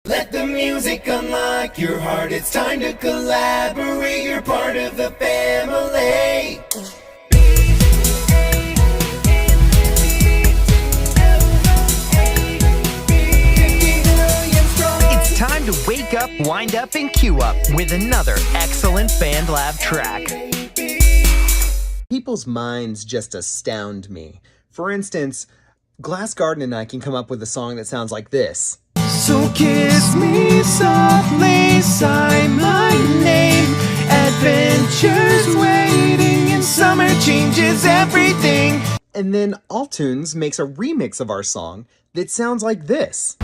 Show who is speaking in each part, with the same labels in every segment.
Speaker 1: Let the music unlock your heart. It's time to collaborate. You're part of the family.
Speaker 2: It's time to wake up, wind up, and queue up with another excellent BandLab track.
Speaker 3: People's minds just astound me. For instance, Glass Garden and I can come up with a song that sounds like this.
Speaker 1: So kiss me softly, sign my name. Adventures waiting and summer changes everything.
Speaker 3: And then Altunes makes a remix of our song that sounds like this.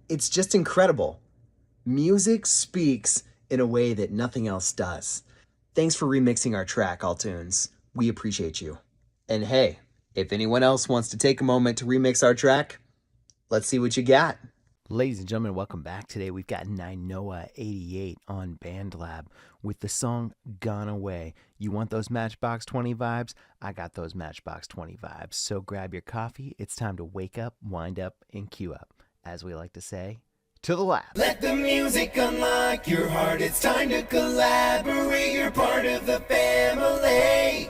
Speaker 3: It's just incredible. Music speaks in a way that nothing else does. Thanks for remixing our track, Altunes. We appreciate you. And hey, if anyone else wants to take a moment to remix our track, let's see what you got.
Speaker 2: Ladies and gentlemen, welcome back. Today we've got Ninoa88 on BandLab with the song Gone Away. You want those Matchbox 20 vibes? I got those Matchbox 20 vibes. So grab your coffee. It's time to wake up, wind up, and queue up. As we like to say, to the lab.
Speaker 1: Let the music unlock your heart. It's time to collaborate. You're part of the family.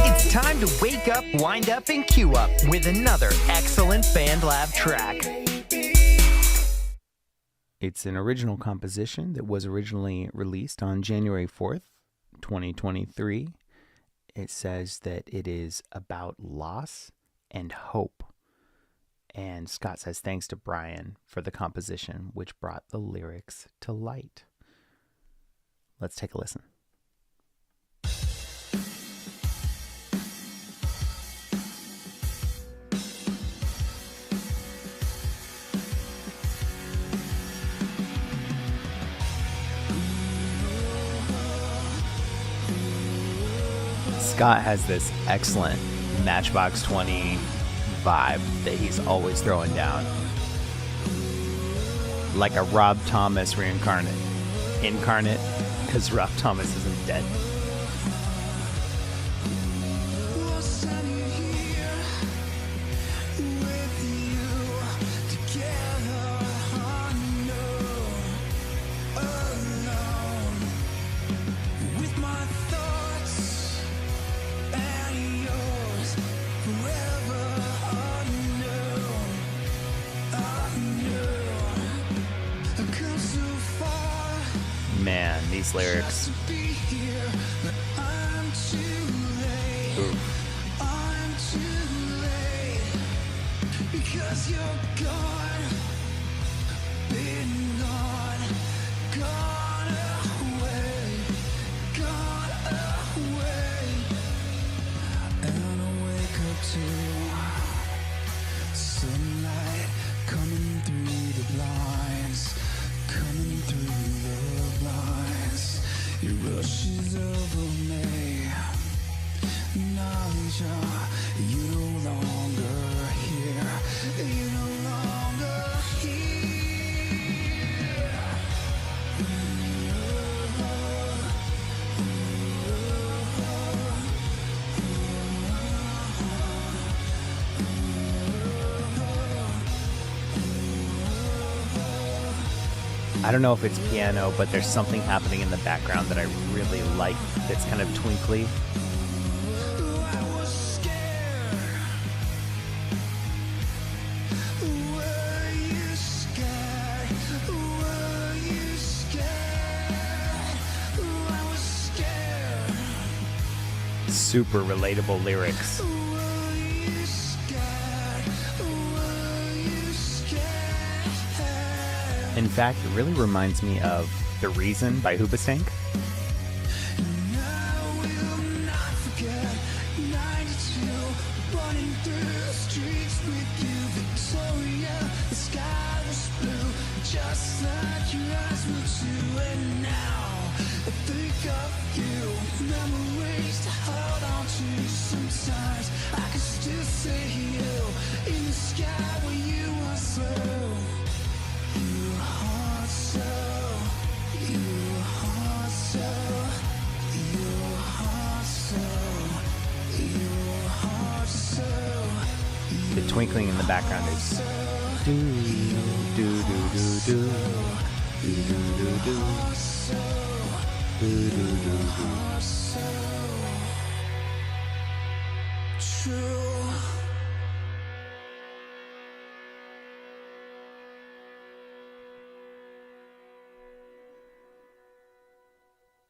Speaker 2: It's time to wake up, wind up, and cue up with another excellent BandLab track. It's an original composition that was originally released on January 4th, 2023. It says that it is about loss and hope. And Scott says thanks to Brian for the composition, which brought the lyrics to light. Let's take a listen. Scott has this excellent Matchbox 20 vibe that he's always throwing down. Like a Rob Thomas reincarnate. Incarnate, because Rob Thomas isn't dead. Man, these lyrics.
Speaker 1: Because you're gone, been gone away, and I wake up to sunlight coming through the blinds, it rushes over me, knowledge you're no longer here, you're no longer here.
Speaker 2: I don't know if it's piano, but there's something happening in the background that I really like that's kind of twinkly. Super relatable lyrics. In fact, it really reminds me of The Reason by Hoobastank. The twinkling in the background is do do do do do do do do do do do.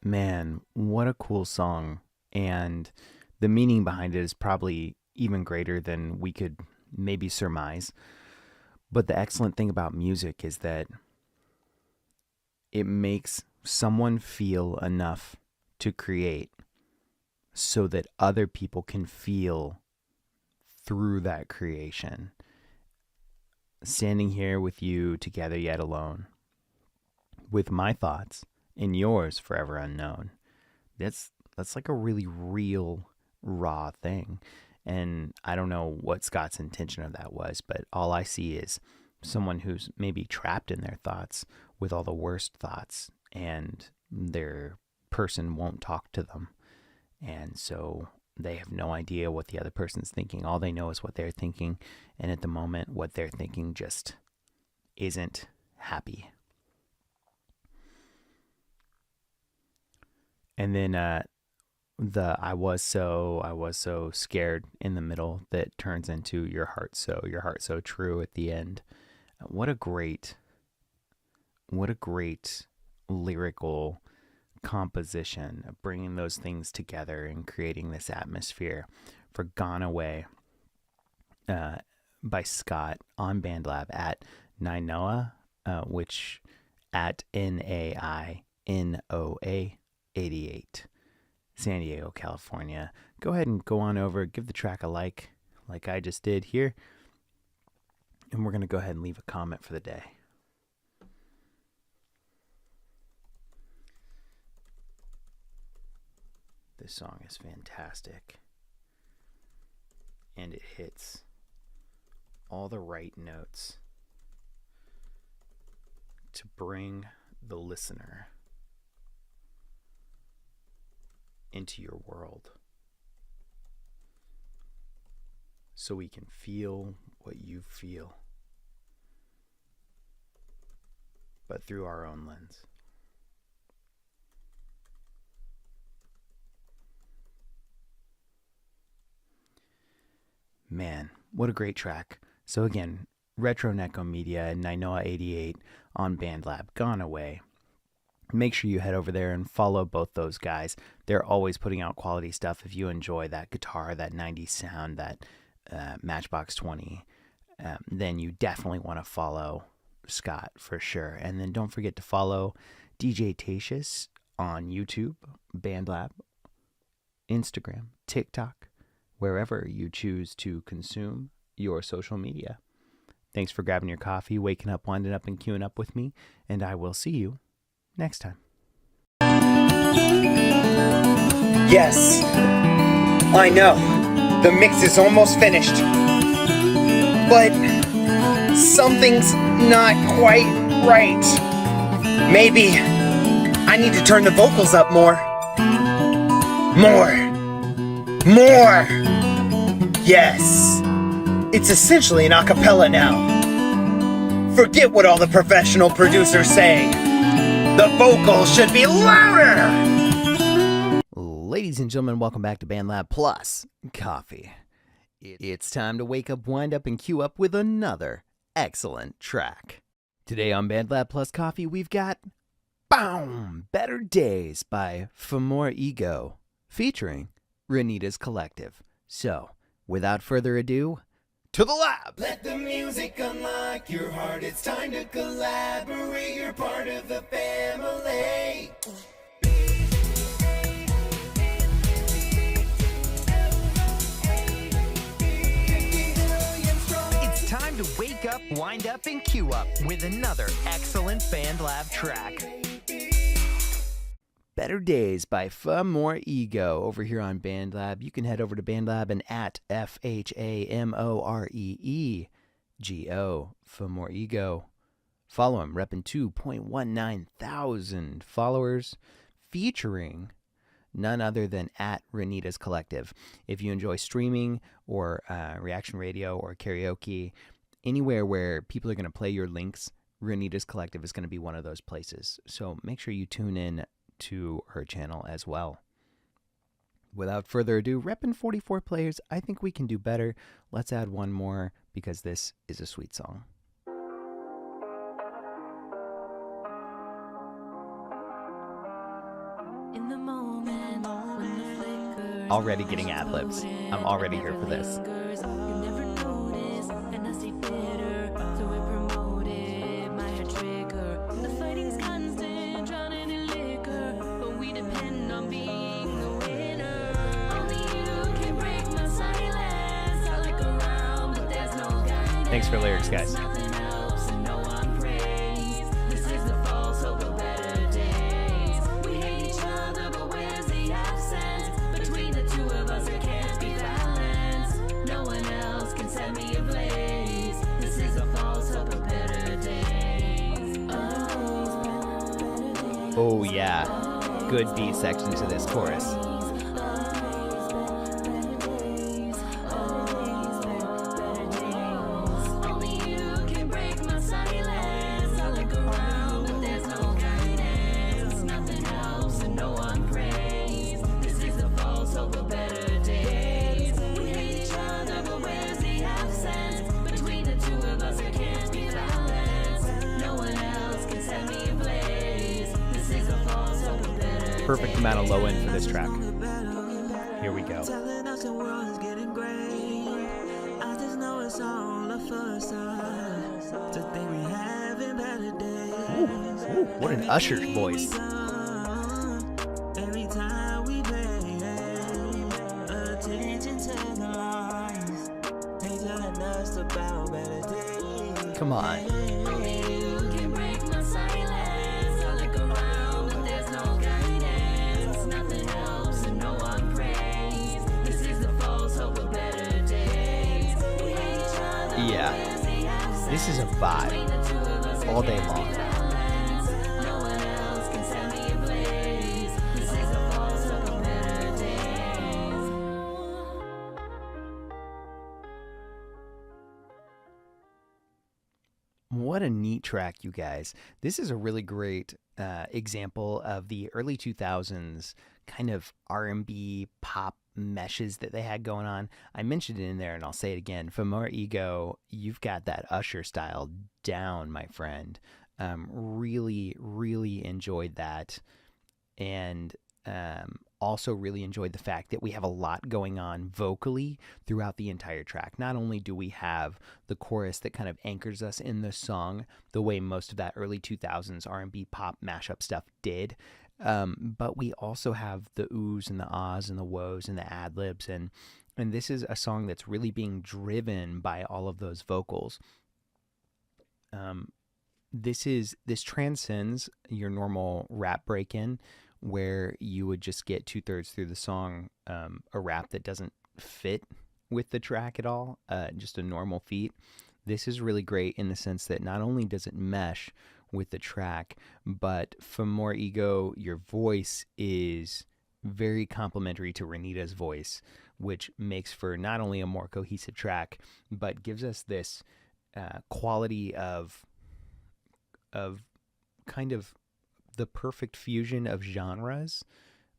Speaker 2: Man, what a cool song, and the meaning behind it is probably even greater than we could maybe surmise. But the excellent thing about music is that it makes someone feel enough to create so that other people can feel through that creation. Standing here with you together yet alone, with my thoughts and yours forever unknown. That's like a really real, raw thing. And I don't know what Scott's intention of that was, but all I see is someone who's maybe trapped in their thoughts with all the worst thoughts, and their person won't talk to them. And so They have no idea what the other person's thinking. All they know is what they're thinking. And at the moment, what they're thinking just isn't happy. And then I was so scared in the middle that turns into your heart so true at the end. What a great lyrical composition of bringing those things together and creating this atmosphere for Gone Away by Scott on BandLab at Nainoa, which at NAINOA 88, San Diego, California. Go ahead and go on over, give the track a like I just did here, and we're going to go ahead and leave a comment for the day. This song is fantastic, and it hits all the right notes to bring the listener into your world so we can feel what you feel, but through our own lens. Man, what a great track. So again, Retro Neko Media and Nainoa 88 on BandLab, Gone Away. Make sure you head over there and follow both those guys. They're always putting out quality stuff. If you enjoy that guitar, that 90s sound, that Matchbox 20, then you definitely want to follow Scott for sure. And then don't forget to follow DJ Tatious on YouTube, BandLab, Instagram, TikTok, wherever you choose to consume your social media. Thanks for grabbing your coffee, waking up, winding up, and queuing up with me, and I will see you next time.
Speaker 4: Yes, I know, the mix is almost finished, but something's not quite right. Maybe I need to turn the vocals up more. Yes, it's essentially an acapella now. Forget what all the professional producers say. The vocals should be louder!
Speaker 2: Ladies and gentlemen, welcome back to BandLab Plus Coffee. It's time to wake up, wind up, and queue up with another excellent track. Today on BandLab Plus Coffee, we've got Better Days by For More Ego, featuring Renita's Collective. So, without further ado, to the lab!
Speaker 1: Let the music unlock your heart. It's time to collaborate. You're part of the family.
Speaker 2: It's time to wake up, wind up, and queue up with another excellent BandLab track. Better Days by For More Ego over here on BandLab. You can head over to BandLab and at FHAMOREEGO For More Ego. Follow him, repping 2.19 thousand followers, featuring none other than at Renita's Collective. If you enjoy streaming or reaction radio or karaoke, anywhere where people are going to play your links, Renita's Collective is going to be one of those places. So make sure you tune in to her channel as well. Without further ado, repping 44 players, I think we can do better. Let's add one more because this is a sweet song.
Speaker 5: In the moment, when the flickers
Speaker 2: Already getting ad-libs. I'm already here for this.
Speaker 5: you never notice, and I stay bitter, so it promoted my hair trigger. The fighting's constant, drowning in liquor, but we depend on being the winner. Only you can break my silence. I look around, but there's no guidance.
Speaker 2: Thanks for lyrics, guys.
Speaker 5: Nothing helps and no one prays. This is the false hope of better days. We hate each other, but where's the absence? Between the two of us, there can't be balance. No one else can set me ablaze. This is a false hope of better days.
Speaker 2: Oh yeah, good B section to this chorus. perfect amount of low end for this track. Here we go.
Speaker 6: Telling us the world is getting great. I just know it's all a facade. To think we having better days.
Speaker 2: Ooh, what an Usher voice.
Speaker 6: Every time we pay attention to the lines, they telling us about better days.
Speaker 2: Come on.
Speaker 5: Only you can break my silence. I look around, but there's no guidance. Nothing helps and no one prays. This is the false hope of better days. We hate each other.
Speaker 2: Yeah. This is a vibe all day long.
Speaker 5: No one else can set me ablaze. This is the false hope of better days.
Speaker 2: What a neat track, you guys. This is a really great example of the early 2000s kind of R&B pop meshes that they had going on. I mentioned it in there, and I'll say it again. For More Ego, you've got that Usher style down, my friend. Really, really enjoyed that. And also really enjoyed the fact that we have a lot going on vocally throughout the entire track. Not only do we have the chorus that kind of anchors us in the song the way most of that early 2000s R&B pop mashup stuff did, but we also have the oohs and the ahs and the woes and the ad-libs, and this is a song that's really being driven by all of those vocals. This transcends your normal rap break-in, where you would just get 2/3 through the song a rap that doesn't fit with the track at all, just a normal feat. This is really great in the sense that not only does it mesh with the track, but for More Ego, your voice is very complementary to Renita's voice, which makes for not only a more cohesive track, but gives us this quality of kind of the perfect fusion of genres,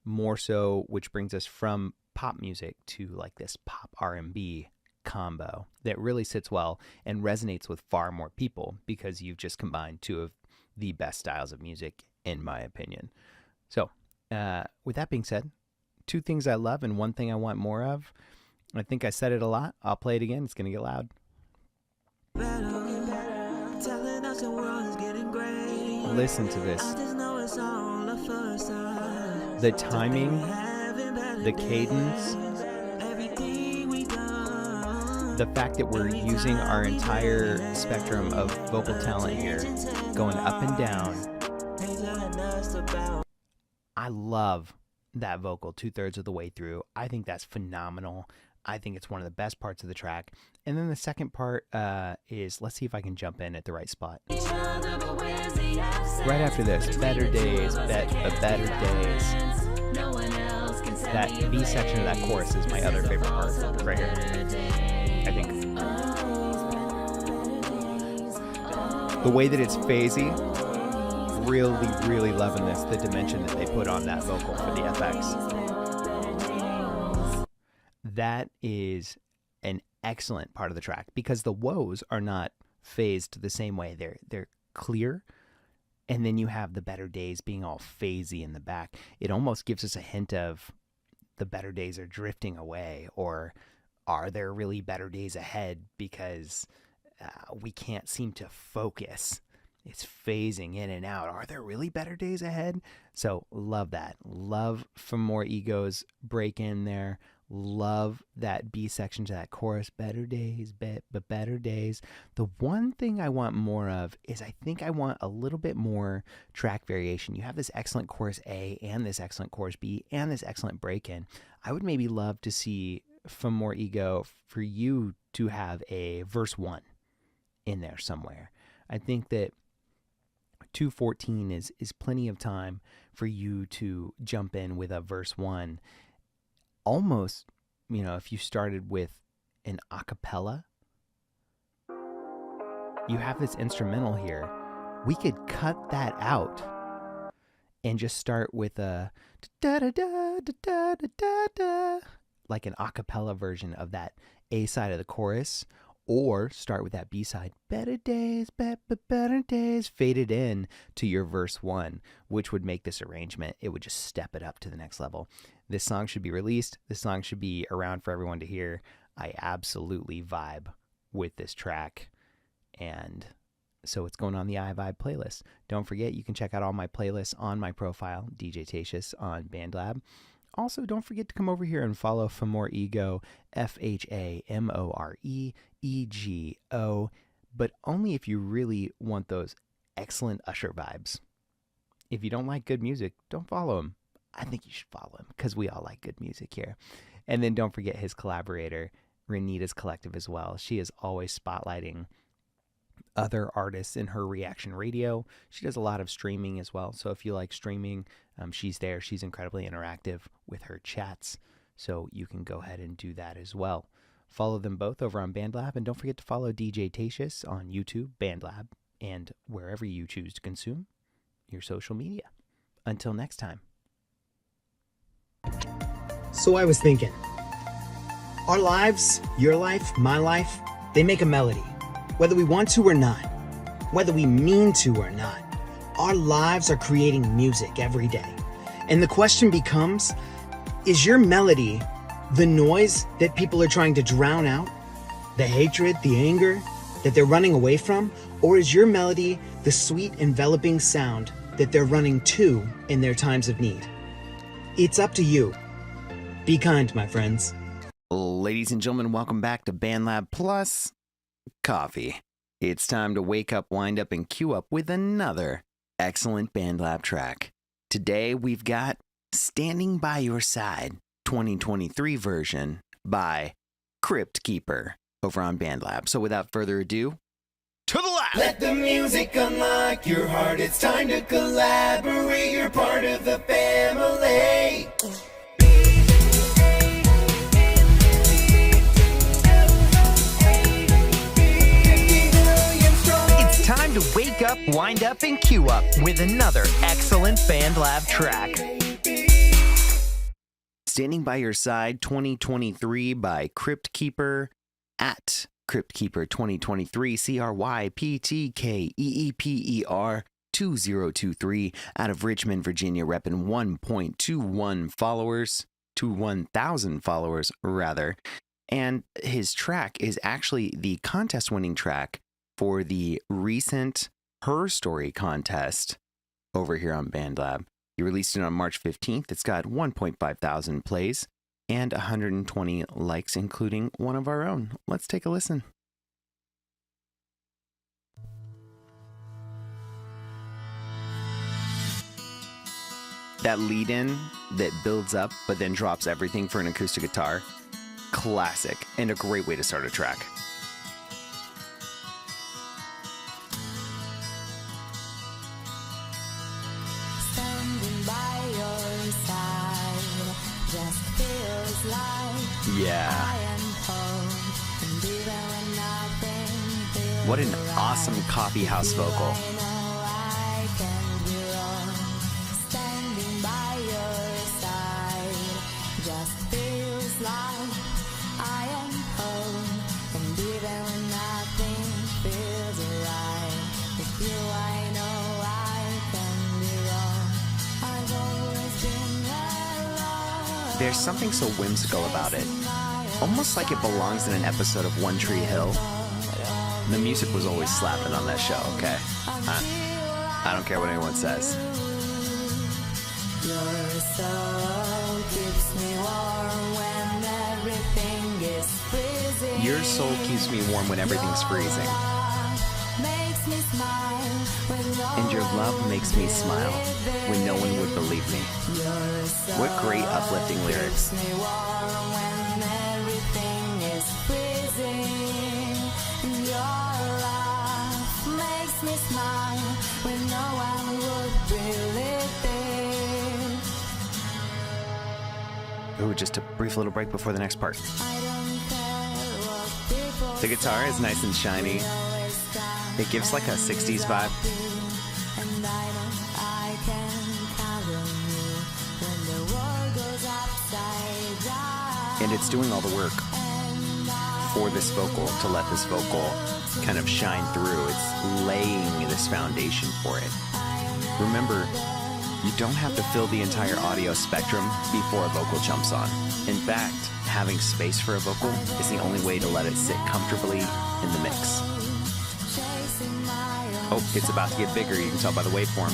Speaker 2: more so, which brings us from pop music to like this pop R&B combo that really sits well and resonates with far more people because you've just combined two of the best styles of music, in my opinion. So, with that being said, two things I love and one thing I want more of. I think I said it a lot. I'll play it again. It's going to get loud.
Speaker 6: Telling us the world is getting great.
Speaker 2: Listen to this.
Speaker 6: I just know it's all a facade.
Speaker 2: The timing,
Speaker 6: Having better
Speaker 2: the cadence,
Speaker 6: everything we done.
Speaker 2: the fact that we're using our entire spectrum of vocal talent here, going up and down.
Speaker 6: They telling us about
Speaker 2: I love that vocal 2/3 of the way through. I think that's phenomenal. I think it's one of the best parts of the track. And then the second part is, let's see if I can jump in at the right spot.
Speaker 5: Each other, but where's the absence?
Speaker 2: Right after this, Better Days, Better Days.
Speaker 5: No one else can set
Speaker 2: That
Speaker 5: me
Speaker 2: B section of that chorus is my other favorite part, right here, I think. The way that it's phasey, really, really loving this, the dimension that they put on that vocal for the FX. That is an excellent part of the track because the woes are not phased the same way. They're clear, and then you have the Better Days being all phasey in the back. It almost gives us a hint of the better days are drifting away, or are there really better days ahead because we can't seem to focus. It's phasing in and out. Are there really better days ahead? So love that. Love For More Ego's break in there. Love that B section to that chorus. Better days, but better days. The one thing I want more of is I think I want a little bit more track variation. You have this excellent chorus A and this excellent chorus B and this excellent break in. I would maybe love to see For More Ego for you to have a verse 1 in there somewhere. I think that 2:14 is plenty of time for you to jump in with a verse 1. Almost, if you started with an a cappella, you have this instrumental here. We could cut that out and just start with a da da da da da da da, like an a cappella version of that A side of the chorus. or start with that B-side, better days, better days, faded in to your verse 1, which would make this arrangement, it would just step it up to the next level. This song should be released. This song should be around for everyone to hear. I absolutely vibe with this track, and so it's going on the iVibe playlist. Don't forget, you can check out all my playlists on my profile, DJ Tatious on BandLab. Also, don't forget to come over here and follow Famore Ego, FHAMOREEGO, but only if you really want those excellent Usher vibes. If you don't like good music, don't follow him. I think you should follow him because we all like good music here. And then don't forget his collaborator, Renita's Collective, as well. She is always spotlighting other artists in her reaction radio. She does a lot of streaming as well. So if you like streaming, she's there. She's incredibly interactive with her chats. So you can go ahead and do that as well. Follow them both over on BandLab. And don't forget to follow DJ Tatious on YouTube, BandLab, and wherever you choose to consume your social media. Until next time.
Speaker 3: So I was thinking, our lives, your life, my life, they make a melody. Whether we want to or not, whether we mean to or not, our lives are creating music every day. And the question becomes, is your melody the noise that people are trying to drown out? The hatred, the anger that they're running away from? Or is your melody the sweet, enveloping sound that they're running to in their times of need? It's up to you. Be kind, my friends.
Speaker 2: Ladies and gentlemen, welcome back to BandLab Plus Coffee. It's time to wake up, wind up, and cue up with another excellent BandLab track. Today we've got Standing by Your Side 2023 version by Crypt Keeper over on BandLab. So without further ado, to the lab!
Speaker 1: Let the music unlock your heart. It's time to collaborate. You're part of the family.
Speaker 2: It's time to wake up, wind up, and cue up with another excellent BandLab track. Standing by Your Side 2023 by Crypt Keeper at Crypt Keeper 2023, CRYPTKEEPER 2023 out of Richmond, Virginia, repping 1.21 followers to 1,000 followers rather. And his track is actually the contest winning track for the recent Her Story contest over here on BandLab. He released it on March 15th. It's got 1.5 thousand plays and 120 likes, including one of our own. Let's take a listen. That lead-in that builds up but then drops everything for an acoustic guitar, classic and a great way to start a track.
Speaker 5: Standing by your side just feels like
Speaker 2: Yeah.
Speaker 5: I am home, and even when nothing feels
Speaker 2: What an
Speaker 5: right,
Speaker 2: awesome coffee house vocal.
Speaker 5: I know I can be wrong. Standing by your side just feels like I am home, and even when nothing feels right, with you I know I can be wrong. I've always been alone.
Speaker 2: There's something so whimsical about it, almost like it belongs in an episode of One Tree Hill. The music was always slapping on that show, okay? I don't care what anyone says.
Speaker 5: Your soul keeps me warm when everything is freezing.
Speaker 2: Your soul keeps me warm when everything's freezing.
Speaker 5: Makes me smile when no
Speaker 2: And your love makes me smile when no one would believe me.
Speaker 5: Your soul
Speaker 2: What great uplifting lyrics.
Speaker 5: keeps me warm when everything is freezing. And your love makes me smile when no one would believe it.
Speaker 2: Ooh, just a brief little break before the next part.
Speaker 5: I don't care what people
Speaker 2: The guitar is nice and shiny. It gives like a 60s vibe.
Speaker 5: and I know I can count on you when the world goes upside down.
Speaker 2: And it's doing all the work. for this vocal, to let this vocal kind of shine through. It's laying this foundation for it. Remember, you don't have to fill the entire audio spectrum before a vocal jumps on. In fact, having space for a vocal is the only way to let it sit comfortably in the mix. Oh, it's about to get bigger. You can tell by the waveform.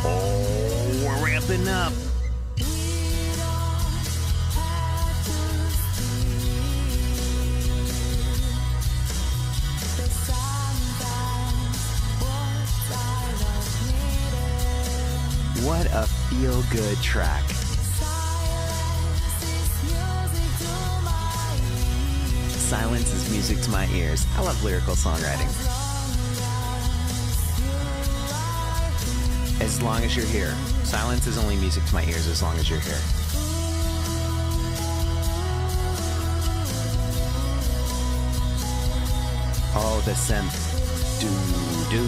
Speaker 2: Oh, we're ramping up. What a feel-good track. Silence is music to my ears. I love lyrical songwriting. As long as you're here. Silence is only music to my ears as long as you're here. Oh, the synth. Do, do,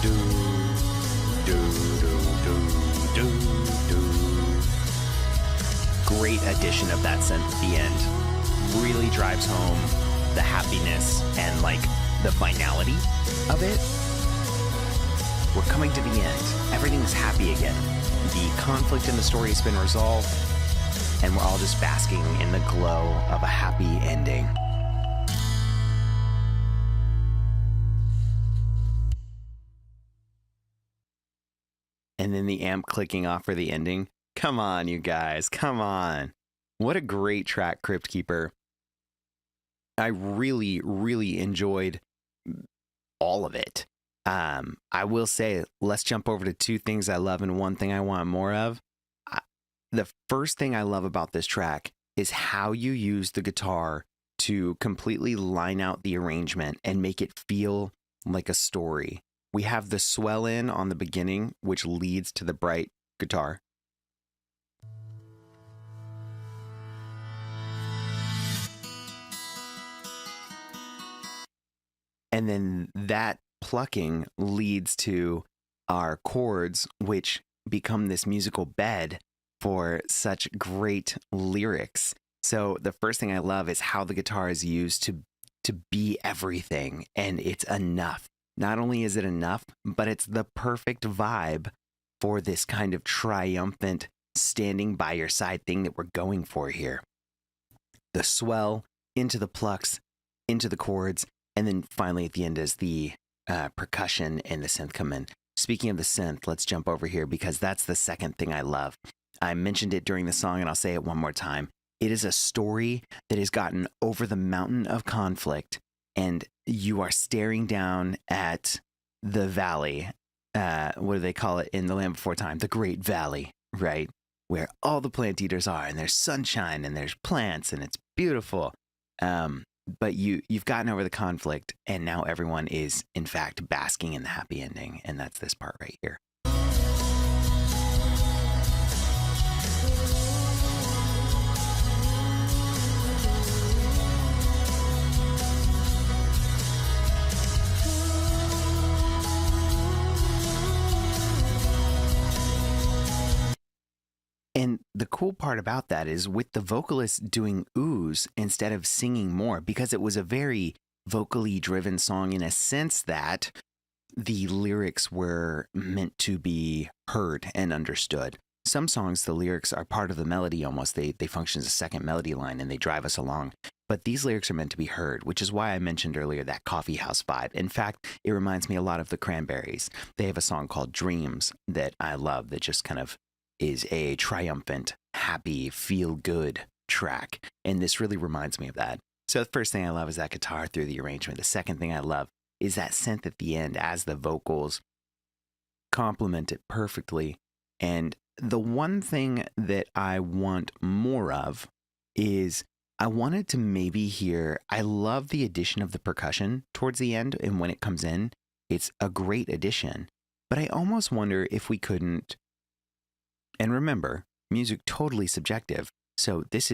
Speaker 2: do, do, do, do, do, do. Great addition of that synth at the end. Really drives home the happiness and like the finality of it. We're coming to the end. Everything's happy again. The conflict in the story has been resolved, and we're all just basking in the glow of a happy ending. And then the amp clicking off for the ending. Come on, you guys. Come on. What a great track, Crypt Keeper. I really, really enjoyed all of it. I will say, let's jump over to two things I love and one thing I want more of. The first thing I love about this track is how you use the guitar to completely line out the arrangement and make it feel like a story. We have the swell in on the beginning, which leads to the bright guitar. And then that plucking leads to our chords, which become this musical bed for such great lyrics. So the first thing I love is how the guitar is used to be everything, and it's enough. Not only is it enough, but it's the perfect vibe for this kind of triumphant standing by your side thing that we're going for here. The swell into the plucks, into the chords, and then finally at the end as the percussion and the synth come in. Speaking of the synth, let's jump over here because that's the second thing I love. I mentioned it during the song and I'll say it one more time. It is a story that has gotten over the mountain of conflict, and you are staring down at the valley. What do they call it in The Land Before Time? The Great Valley, right? Where all the plant eaters are, and there's sunshine and there's plants and it's beautiful. But you've gotten over the conflict, and now everyone is, in fact, basking in the happy ending, and that's this part right here. And the cool part about that is with the vocalist doing oohs instead of singing more, because it was a very vocally driven song in a sense that the lyrics were meant to be heard and understood. Some songs, the lyrics are part of the melody almost. They function as a second melody line and they drive us along. But these lyrics are meant to be heard, which is why I mentioned earlier that coffee house vibe. In fact, it reminds me a lot of the Cranberries. They have a song called Dreams that I love that just kind of is a triumphant, happy, feel-good track. And this really reminds me of that. So the first thing I love is that guitar through the arrangement. The second thing I love is that synth at the end as the vocals complement it perfectly. And the one thing that I want more of is I wanted to maybe hear, I love the addition of the percussion towards the end, and when it comes in, it's a great addition. But I almost wonder if we couldn't. And remember, music totally subjective. So this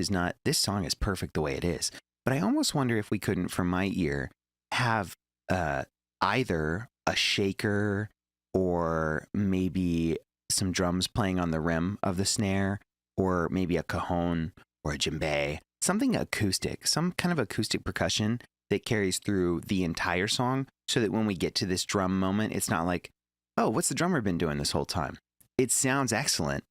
Speaker 2: song is perfect the way it is. But I almost wonder if we couldn't, from my ear, have either a shaker or maybe some drums playing on the rim of the snare, or maybe a cajon or a djembe, something acoustic, some kind of acoustic percussion that carries through the entire song so that when we get to this drum moment, it's not like, oh, what's the drummer been doing this whole time? It sounds excellent,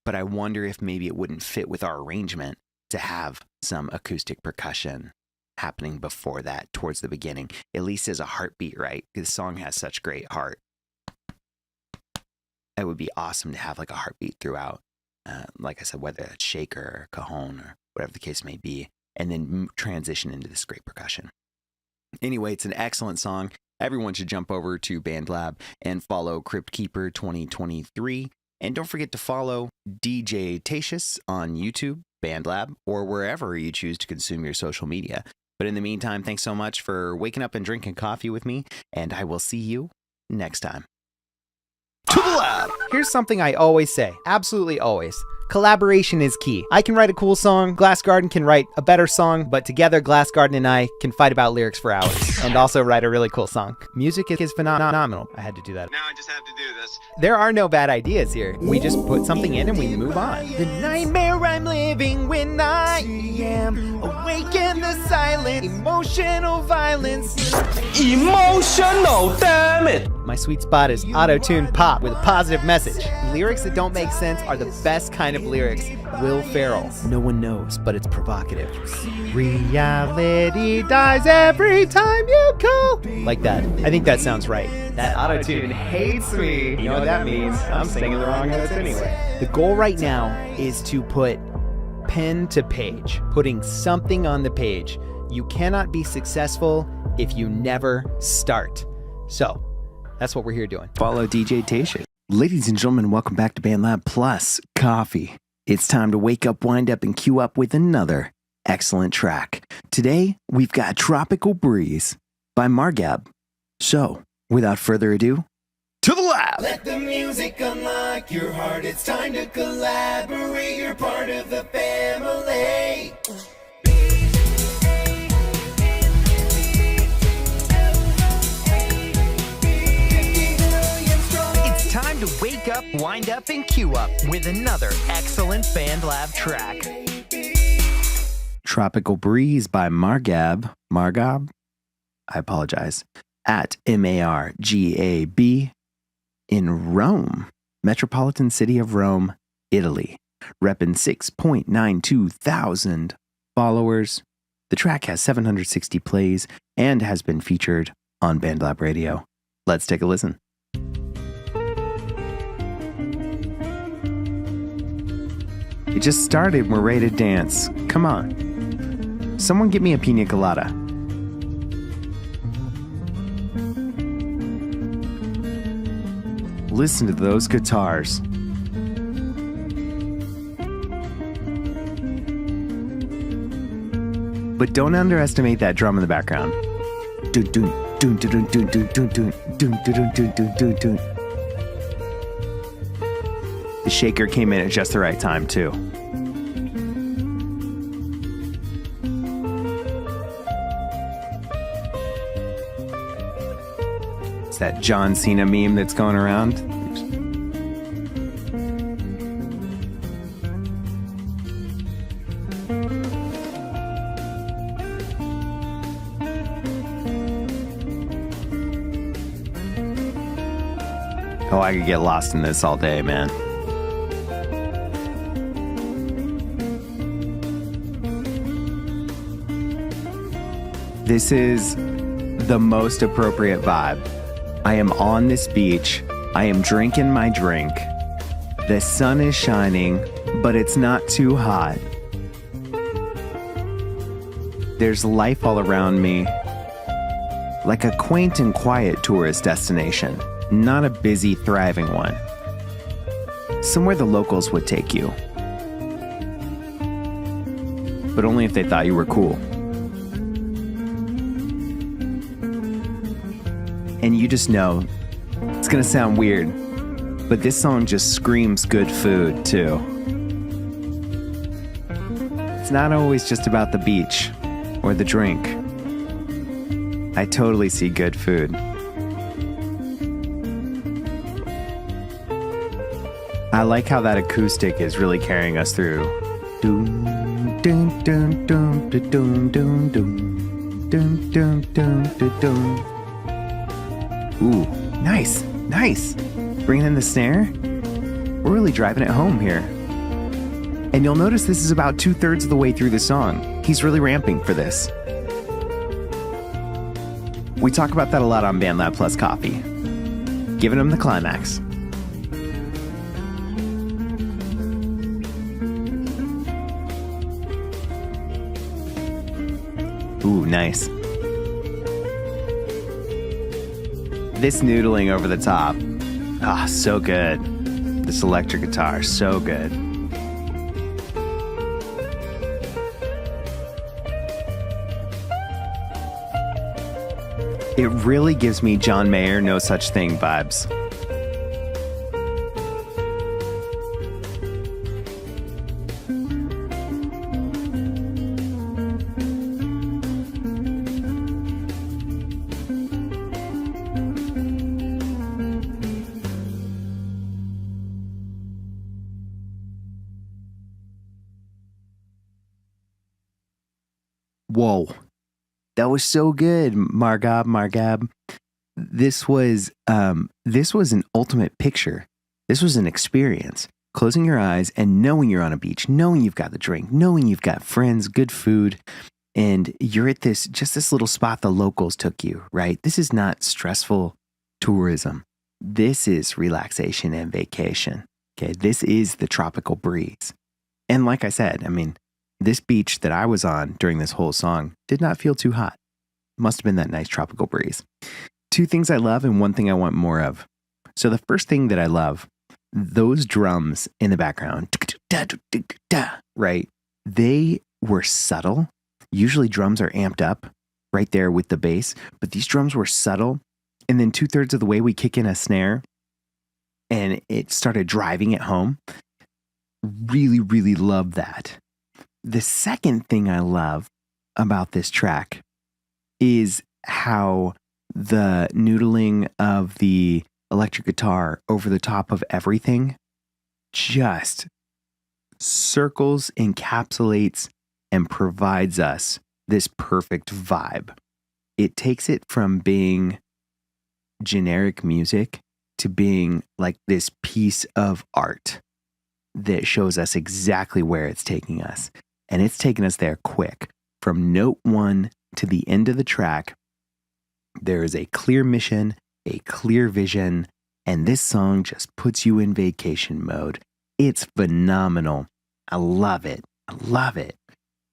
Speaker 2: but I wonder if maybe it wouldn't fit with our arrangement to have some acoustic percussion happening before that, towards the beginning, at least as a heartbeat, right? This song has such great heart. It would be awesome to have like a heartbeat throughout. Like I said, whether it's shaker or cajon or whatever the case may be, and then transition into this great percussion. Anyway, it's an excellent song. Everyone should jump over to BandLab and follow Crypt Keeper 2023. And don't forget to follow DJ Tatious on YouTube, BandLab, or wherever you choose to consume your social media. But in the meantime, thanks so much for waking up and drinking coffee with me, and I will see you next time.
Speaker 3: To the lab!
Speaker 2: Here's something I always say, absolutely always. Collaboration is key. I can write a cool song, Glass Garden can write a better song, but together Glass Garden and I can fight about lyrics for hours and also write a really cool song. Music is phenomenal. I had to do that.
Speaker 7: Now I just have to do this.
Speaker 2: There are no bad ideas here. We just put something in and we move on. The nightmare I'm living when I am awake in the silence. Emotional violence.
Speaker 8: Emotional, damn it!
Speaker 2: My sweet spot is auto-tune pop with a positive message. Lyrics that don't make sense are the best kind of lyrics. Will Ferrell. No one knows, but it's provocative. Reality dies every time you call. Like that. I think that sounds right. That auto-tune hates me. You know what that means. I'm singing the wrong notes anyway. The goal right now is to put pen to page. Putting something on the page. You cannot be successful if you never start. So, that's what we're here doing. Follow DJ Tatious. Ladies and gentlemen, welcome back to BandLab Plus Coffee. It's time to wake up, wind up, and queue up with another excellent track. Today, we've got Tropical Breeze by Margab. So, without further ado, to the lab!
Speaker 1: Let the music unlock your heart. It's time to collaborate. You're part of the family.
Speaker 2: Time to wake up, wind up, and queue up with another excellent BandLab track. Tropical Breeze by Margab. Margab? I apologize. At MARGAB in Rome, metropolitan city of Rome, Italy. Reppin' 6.92 thousand followers. The track has 760 plays and has been featured on BandLab Radio. Let's take a listen. It just started, we're ready to dance. Come on. Someone get me a pina colada. Listen to those guitars. But don't underestimate that drum in the background. Dun dun dun dun dun dun dun dun dun dun dun dun dun dun. The shaker came in at just the right time, too. It's that John Cena meme that's going around. Oh, I could get lost in this all day, man. This is the most appropriate vibe. I am on this beach. I am drinking my drink. The sun is shining, but it's not too hot. There's life all around me. Like a quaint and quiet tourist destination, not a busy, thriving one. Somewhere the locals would take you. But only if they thought you were cool. And you just know, it's gonna sound weird, but this song just screams good food, too. It's not always just about the beach or the drink. I totally see good food. I like how that acoustic is really carrying us through. Doom, dun, dun, dun, dun, dun, dun, dun, dun, dun, dun, dun. Ooh, nice, nice. Bringing in the snare. We're really driving it home here. And you'll notice this is about 2/3 of the way through the song. He's really ramping for this. We talk about that a lot on BandLab Plus Coffee. Giving him the climax. Ooh, nice. This noodling over the top. Ah, so good. This electric guitar, so good. It really gives me John Mayer, No Such Thing vibes. Whoa. That was so good, Margab. This was an ultimate picture. This was an experience. Closing your eyes and knowing you're on a beach, knowing you've got the drink, knowing you've got friends, good food, and you're at this little spot the locals took you, right? This is not stressful tourism. This is relaxation and vacation. Okay, this is the tropical breeze. And like I said, I mean, this beach that I was on during this whole song did not feel too hot. Must have been that nice tropical breeze. 2 things I love and 1 thing I want more of. So the first thing that I love, those drums in the background, right? They were subtle. Usually drums are amped up right there with the bass, but these drums were subtle. And then 2/3 of the way we kick in a snare and it started driving it home. Really, really love that. The second thing I love about this track is how the noodling of the electric guitar over the top of everything just circles, encapsulates, and provides us this perfect vibe. It takes it from being generic music to being like this piece of art that shows us exactly where it's taking us. And it's taking us there quick. From note 1 to the end of the track, there is a clear mission, a clear vision, and this song just puts you in vacation mode. It's phenomenal. I love it. I love it.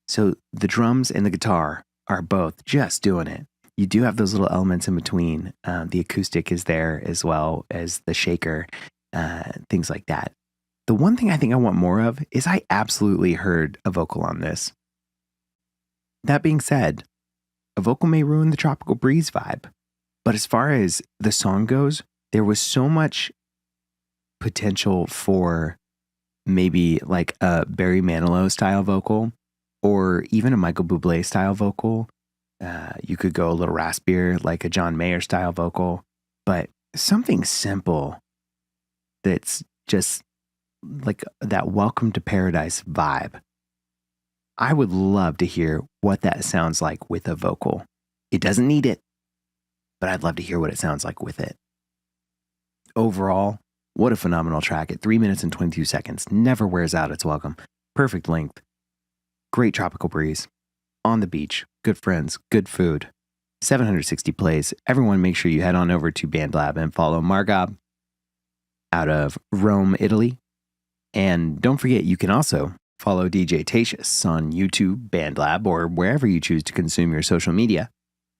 Speaker 2: So the drums and the guitar are both just doing it. You do have those little elements in between. The acoustic is there as well as the shaker, things like that. The one thing I think I want more of is I absolutely heard a vocal on this. That being said, a vocal may ruin the tropical breeze vibe. But as far as the song goes, there was so much potential for maybe like a Barry Manilow style vocal or even a Michael Bublé style vocal. You could go a little raspier like a John Mayer style vocal, but something simple that's just like that Welcome to Paradise vibe. I would love to hear what that sounds like with a vocal. It doesn't need it, but I'd love to hear what it sounds like with it. Overall, what a phenomenal track at 3 minutes and 22 seconds. Never wears out its welcome. Perfect length. Great tropical breeze. On the beach. Good friends. Good food. 760 plays. Everyone make sure you head on over to BandLab and follow Margob out of Rome, Italy. And don't forget, you can also follow DJ Tatious on YouTube, BandLab, or wherever you choose to consume your social media.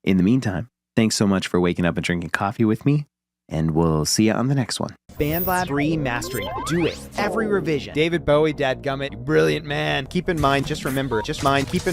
Speaker 2: In the meantime, thanks so much for waking up and drinking coffee with me, and we'll see you on the next one. BandLab remastering. Do it. Every revision. David Bowie, dadgummit, you brilliant man. Keep in mind, keep in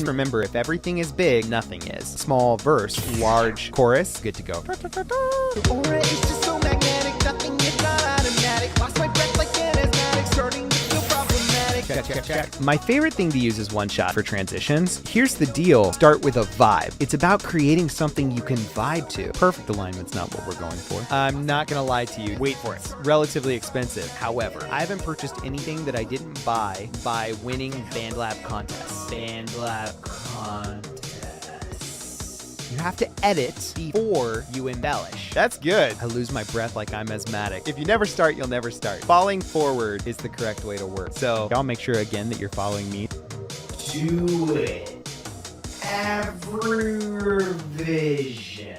Speaker 2: remember, if everything is big, nothing is. Small verse, large chorus, good to go.
Speaker 1: The aura is just so magnetic, nothing is not automatic. Lost my breath like an asthmatic, starting to feel problematic.
Speaker 2: check. My favorite thing to use is one shot for transitions. Here's the deal. Start with a vibe. It's about creating something you can vibe to. Perfect alignment's not what we're going for. I'm not gonna lie to you. Wait for it. It's relatively expensive. However, I haven't purchased anything that I didn't buy by winning BandLab contests. BandLab contests. You have to edit before you embellish. That's good. I lose my breath like I'm asthmatic. If you never start, you'll never start. Falling forward is the correct way to work. So y'all make sure again that you're following me. Do it. Every revision.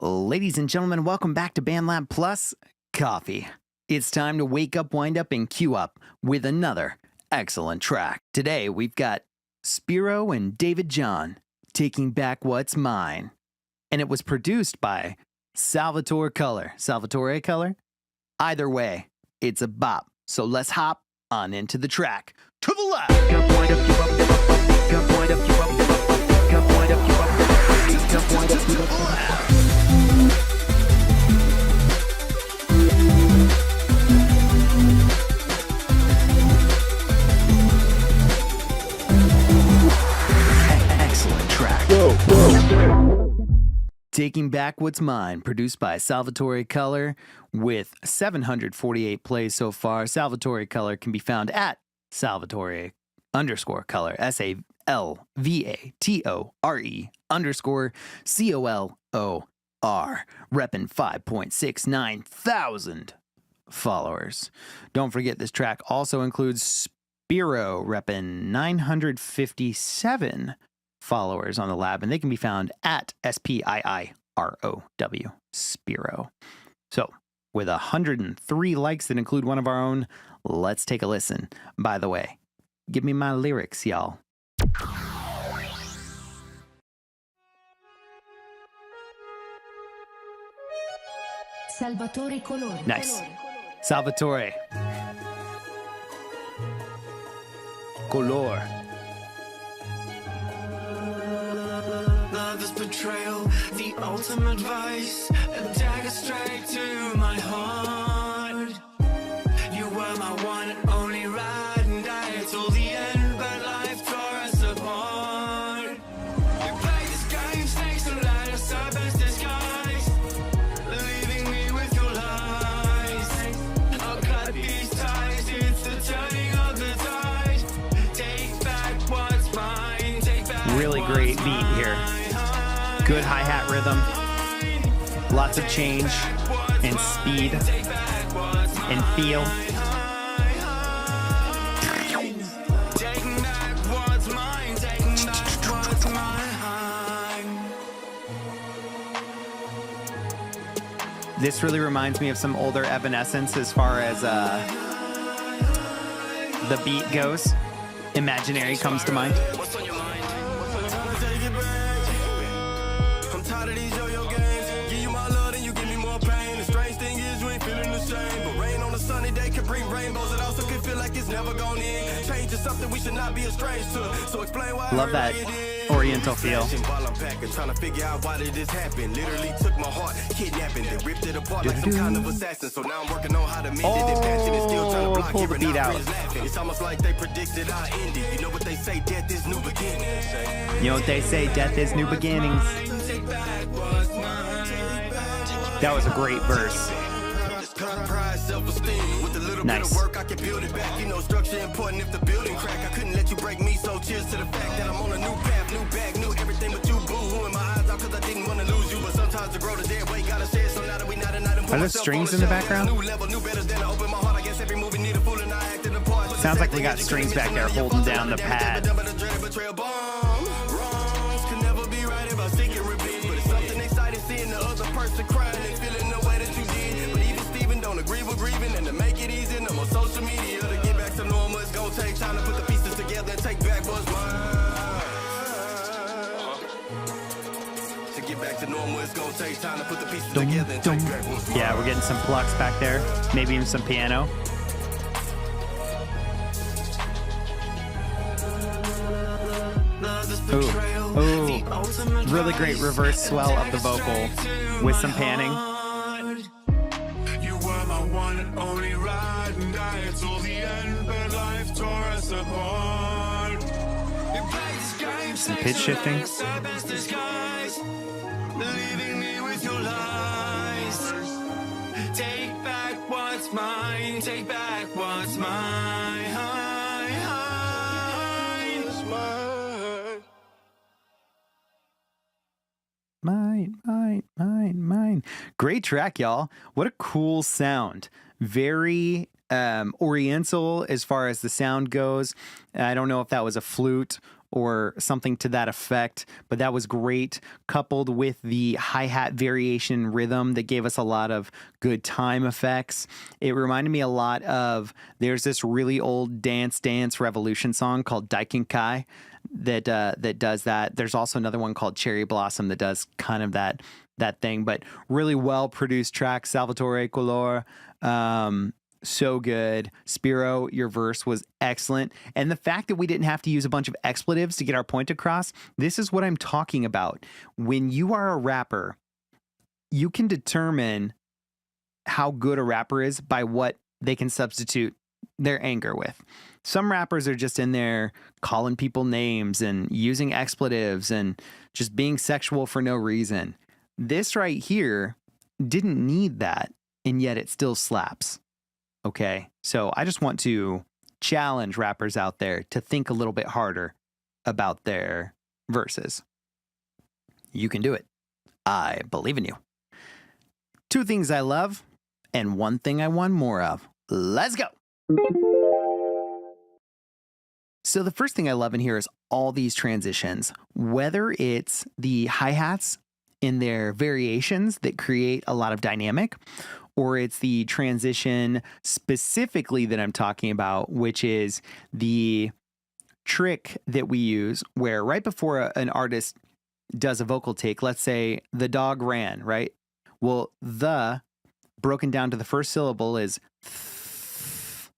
Speaker 2: Ladies and gentlemen, welcome back to BandLab Plus Coffee. It's time to wake up, wind up, and queue up with another excellent track. Today we've got Spiro and David John, Taking Back What's Mine. And it was produced by Salvatore Color. Salvatore Color? Either way, it's a bop. So let's hop on into the track. To the left! Excellent track. Taking Back What's Mine, produced by Salvatore Color, with 748 plays so far. Salvatore Color can be found at Salvatore_Color, SALVATORE_COLOR, reppin' 5.69 thousand followers. Don't forget this track also includes Spiro, reppin' 957 followers on the lab, and they can be found at SPIIROW, Spiro. So, with 103 likes that include one of our own, let's take a listen. By the way, give me my lyrics, y'all.
Speaker 7: Salvatore Colore.
Speaker 2: Nice. Salvatore Color.
Speaker 6: Love is betrayal, the ultimate vice. A dagger straight to my heart. You were my one and only ride and die till the end, but life tore us apart. You played this game, snakes and ladders, serpents disguise, leaving me with your lies. I'll cut these ties, it's the turning of the tide. Take back what's mine, take back.
Speaker 2: Really great beat here. Good hi-hat rhythm, lots of change and speed and feel. This really reminds me of some older Evanescence as far as the beat goes. Imaginary comes to mind.
Speaker 6: Tired of these yo-yo games. Give you my love and you give me more pain. The strange thing is you ain't feeling the same. But rain on a sunny day can bring rainbows. It also can feel like it's never gonna end. Change is something we should not be estranged to. So explain why.
Speaker 2: Love that Oriental feel.
Speaker 6: While I'm packing, trying to figure out why did this happen. Literally took my heart, kidnapping, then ripped it apart like some kind of assassin. So now I'm working on how to mend it and patch it and still trying to block
Speaker 2: pull the
Speaker 6: every
Speaker 2: beat out.
Speaker 6: laughing. It's almost like they predicted our ending. You know what they say, death is new beginnings.
Speaker 2: You know what they say, death is new beginnings. That was a great verse. Nice.
Speaker 6: Work, I can build it back. You know, structure important if the building crack. I couldn't let you break me, so cheers to the fact that I'm on a new path, new bag, new everything but you. Boo-hoo in my eyes out, cause I didn't want to lose you. But sometimes the grow the dead weight, gotta say it, so now that we not a night.
Speaker 2: Are those strings in the background?
Speaker 6: New level, new better than I open my heart. I guess every movie need a fool and I acted a part.
Speaker 2: Sounds like we got strings back there holding down the pad.
Speaker 6: Wrongs can never be right if I seek and repeat. But it's something exciting seeing the other person crying and feeling the way that you did. But even Steven don't agree with grieving. And to make it easy, no more social media. To get back to normal, it's gonna take time to put the pieces together and take back what's mine. To get back to normal, it's gonna take time to put the pieces together and take back what's mine.
Speaker 2: Yeah, we're getting some plucks back there. Maybe even some piano. Ooh, really great reverse swell of the vocal with some panning.
Speaker 6: You were my one and only ride and die till the end, but life tore us us apart.
Speaker 2: Some pitch shifting.
Speaker 6: Leaving me with your lies. Take back what's mine. Take back what's mine.
Speaker 2: Mine. Great track, y'all. What a cool sound. Very oriental as far as the sound goes. I don't know if that was a flute or something to that effect, but that was great, coupled with the hi-hat variation rhythm that gave us a lot of good time effects. It reminded me a lot of, there's this really old Dance Revolution song called Daikin Kai that does that. There's also another one called Cherry Blossom that does kind of that thing, but really well produced track. Salvatore Color, so good. Spiro, your verse was excellent. And the fact that we didn't have to use a bunch of expletives to get our point across, this is what I'm talking about. When you are a rapper, you can determine how good a rapper is by what they can substitute their anger with. Some rappers are just in there calling people names and using expletives and just being sexual for no reason. This right here didn't need that, and yet it still slaps. Okay, so I just want to challenge rappers out there to think a little bit harder about their verses. You can do it. I believe in you. 2 things I love and 1 thing I want more of. Let's go. So the first thing I love in here is all these transitions, whether it's the hi-hats in their variations that create a lot of dynamic, or it's the transition specifically that I'm talking about, which is the trick that we use where right before an artist does a vocal take, let's say the dog ran, right? Well, the broken down to the first syllable is th,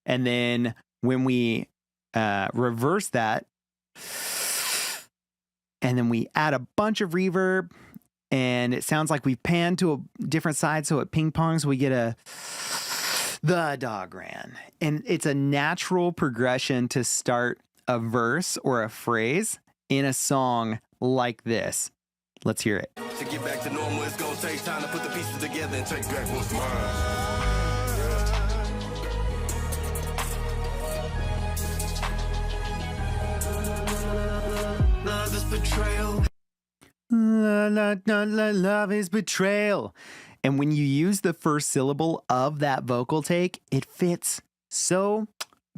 Speaker 2: and then when we reverse that, and then we add a bunch of reverb, and it sounds like we've panned to a different side, so it ping pongs, we get the dog ran. And it's a natural progression to start a verse or a phrase in a song like this. Let's hear it.
Speaker 6: To get back to normal, it's gonna take time to put the pieces together and take back what's mine. Love is betrayal.
Speaker 2: Love is betrayal. And when you use the first syllable of that vocal take, it fits so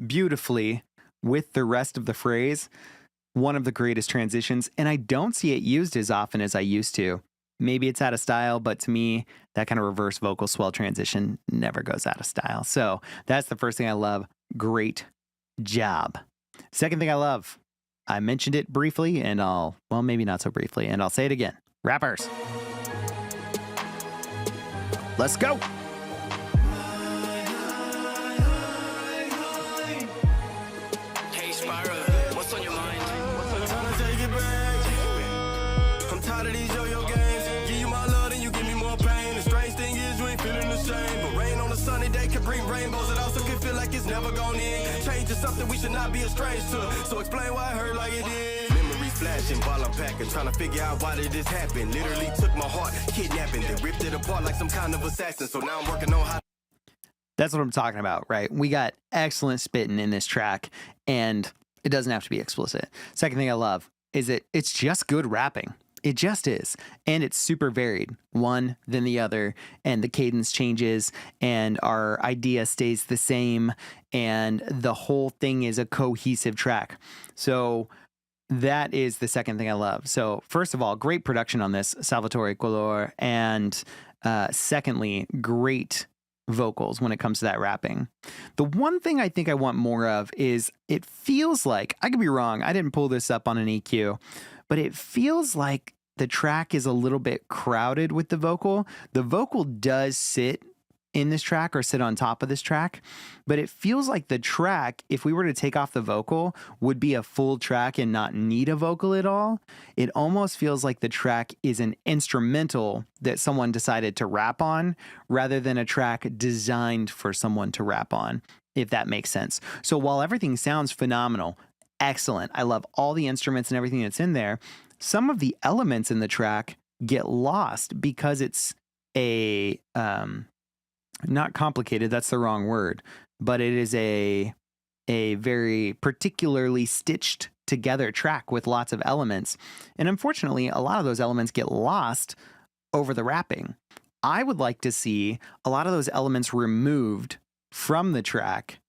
Speaker 2: beautifully with the rest of the phrase. One of the greatest transitions, and I don't see it used as often as I used to. Maybe it's out of style, but to me, that kind of reverse vocal swell transition never goes out of style. So that's the first thing I love. Great job. Second thing I love, I mentioned it briefly, and maybe not so briefly, and I'll say it again. Rappers. Let's go.
Speaker 6: Hey, Spyro, what's on your mind? Trying to take it back. I'm tired of these yo-yo games. Give you my love, and you give me more pain. The strange thing is you ain't feeling the same. But rain on a sunny day can bring rainbows. It also can feel like it's never gonna end. Change is something we should not be estranged to. So explain why it hurt like it did. Memories flashing while I'm packing, trying to figure out why did this happen. Literally took my heart, kidnapping, then ripped it apart like some kind of assassin. So now I'm working on how.
Speaker 2: That's what I'm talking about, right? We got excellent spitting in this track, and it doesn't have to be explicit. Second thing I love is it's just good rapping. It just is. And it's super varied, one then the other, and the cadence changes, and our idea stays the same, and the whole thing is a cohesive track. So that is the second thing I love. So first of all, great production on this, Salvatore Color, and secondly, great vocals when it comes to that rapping. The one thing I think I want more of is it feels like, I could be wrong, I didn't pull this up on an EQ, but it feels like the track is a little bit crowded with the vocal. The vocal does sit in this track or sit on top of this track, but it feels like the track, if we were to take off the vocal, would be a full track and not need a vocal at all. It almost feels like the track is an instrumental that someone decided to rap on rather than a track designed for someone to rap on. if that makes sense. So while everything sounds phenomenal, excellent, I love all the instruments and everything that's in there, some of the elements in the track get lost because it's a, not complicated, that's the wrong word, but it is a very particularly stitched together track with lots of elements. And unfortunately, a lot of those elements get lost over the rapping. I would like to see a lot of those elements removed from the track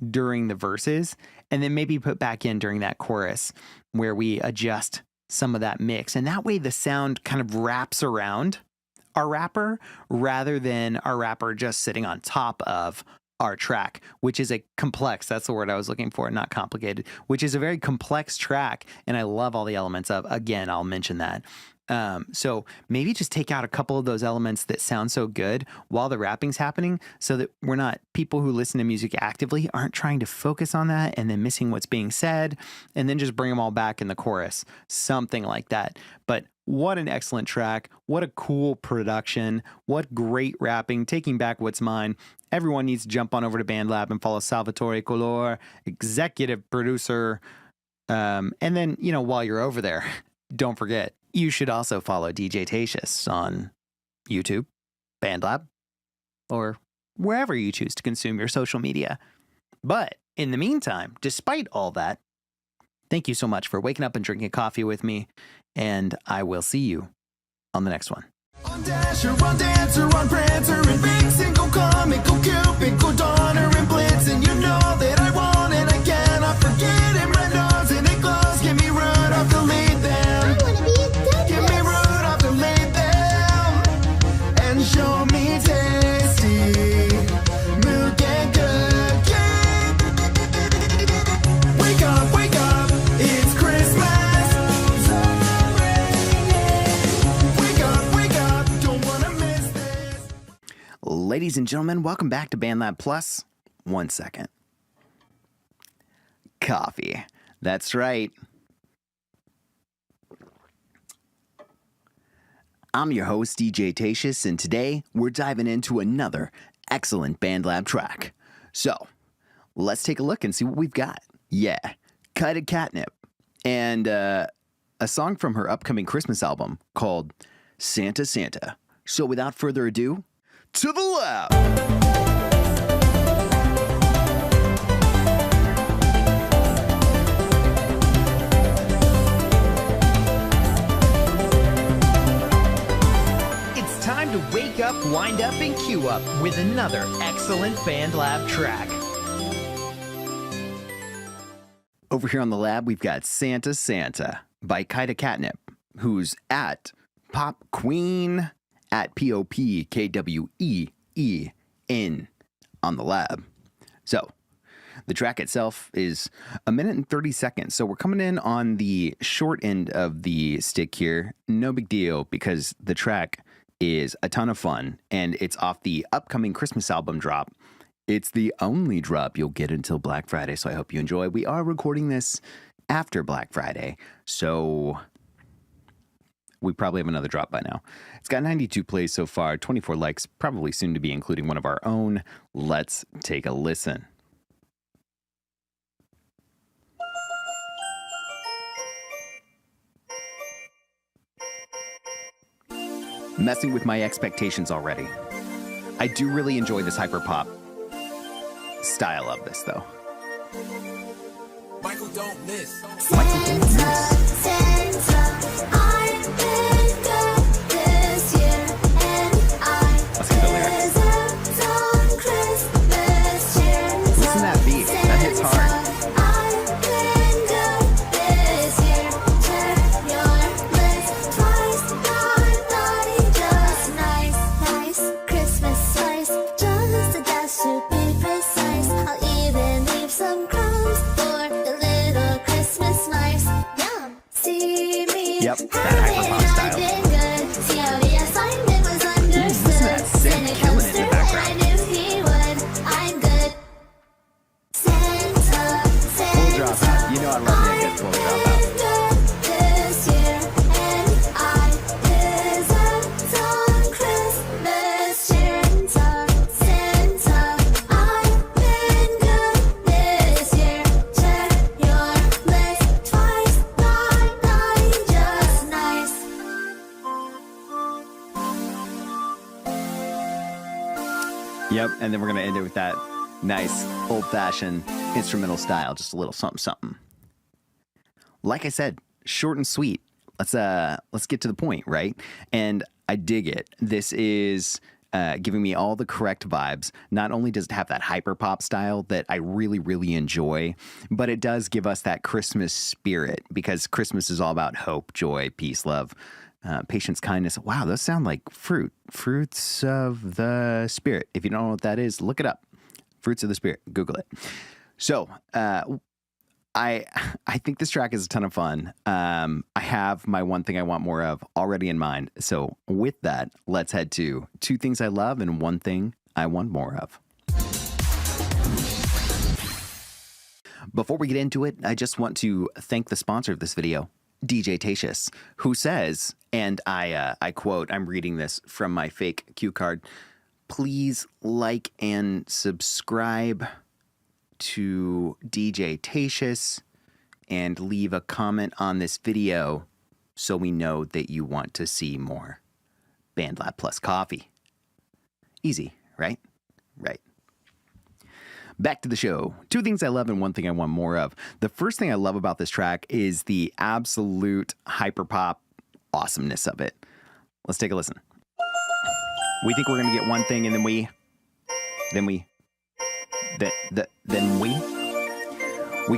Speaker 2: during the verses and then maybe put back in during that chorus where we adjust some of that mix. And that way the sound kind of wraps around our rapper rather than our rapper just sitting on top of our track, which is a complex, that's the word I was looking for, not complicated, which is a very complex track. And I love all the elements of, again, I'll mention that. So maybe just take out a couple of those elements that sound so good while the rapping's happening so that we're not, people who listen to music actively aren't trying to focus on that and then missing what's being said and then just bring them all back in the chorus, something like that. But what an excellent track. What a cool production. What great rapping, taking back what's mine. Everyone needs to jump on over to BandLab and follow Salvatore Color, executive producer. And then, you know, while you're over there, don't forget, you should also follow DJ Tatious on YouTube, BandLab, or wherever you choose to consume your social media. But in the meantime, despite all that, thank you so much for waking up and drinking coffee with me, and I will see you on the next one.
Speaker 1: On Dasher, on Dancer, on Prancer, and Vixen, go Comet, go Cupid, go Donner, and Blitz, and you know that I want it, I cannot forget him, red nose and it glows, give me Rudolph to lead them.
Speaker 7: I wanna be a Douglas.
Speaker 1: Give me Rudolph to lead them, and show me tasty milk and cookie. Wake up, it's Christmas. Wake up, don't wanna miss this.
Speaker 2: Ladies and gentlemen, welcome back to BandLab Plus. 1 second. Coffee. That's right. I'm your host, DJ Tatious, and today we're diving into another excellent BandLab track. So, let's take a look and see what we've got. Yeah, Kite Catnip, and a song from her upcoming Christmas album called Santa Santa. So without further ado, to the lab! Time to wake up, wind up, and cue up with another excellent BandLab track. Over here on the lab, we've got Santa Santa by Kite Catnip, who's at Pop Queen at POPKWEEN on the lab. So, the track itself is 1 minute and 30 seconds, so we're coming in on the short end of the stick here. No big deal, because the track is a ton of fun, and it's off the upcoming Christmas album drop. It's the only drop you'll get until Black Friday, so I hope you enjoy. We are recording this after Black Friday, so we probably have another drop by now. It's got 92 plays so far, 24 likes, probably soon to be including one of our own. Let's take a listen. Messing with my expectations already. I do really enjoy this hyperpop style of this, though.
Speaker 6: Michael don't miss.
Speaker 2: Michael don't miss. Let's get the lyrics. Listen to that beat. That hits hard.
Speaker 7: Some crumbs for the little Christmas mice. Yum!
Speaker 2: Yep, and then we're going to end it with that nice old-fashioned instrumental style, just a little something something. Like I said, short and sweet. Let's get to the point, right? And I dig it. This is giving me all the correct vibes. Not only does it have that hyperpop style that I really, really enjoy, but it does give us that Christmas spirit, because Christmas is all about hope, joy, peace, love, patience, kindness. Wow, those sound like fruits of the spirit. If you don't know what that is, look it up. Fruits of the Spirit. Google it. So, I think this track is a ton of fun. I have my one thing I want more of already in mind. So with that, let's head to 2 things I love and 1 thing I want more of. Before we get into it, I just want to thank the sponsor of this video, DJ Tatious, who says, and I quote, I'm reading this from my fake cue card, please like and subscribe to DJ Tatious and leave a comment on this video so we know that you want to see more BandLab plus coffee. Easy, right? Right. Back to the show. 2 things I love and 1 thing I want more of. The first thing I love about this track is the absolute hyperpop awesomeness of it. Let's take a listen. We think we're going to get one thing, and then we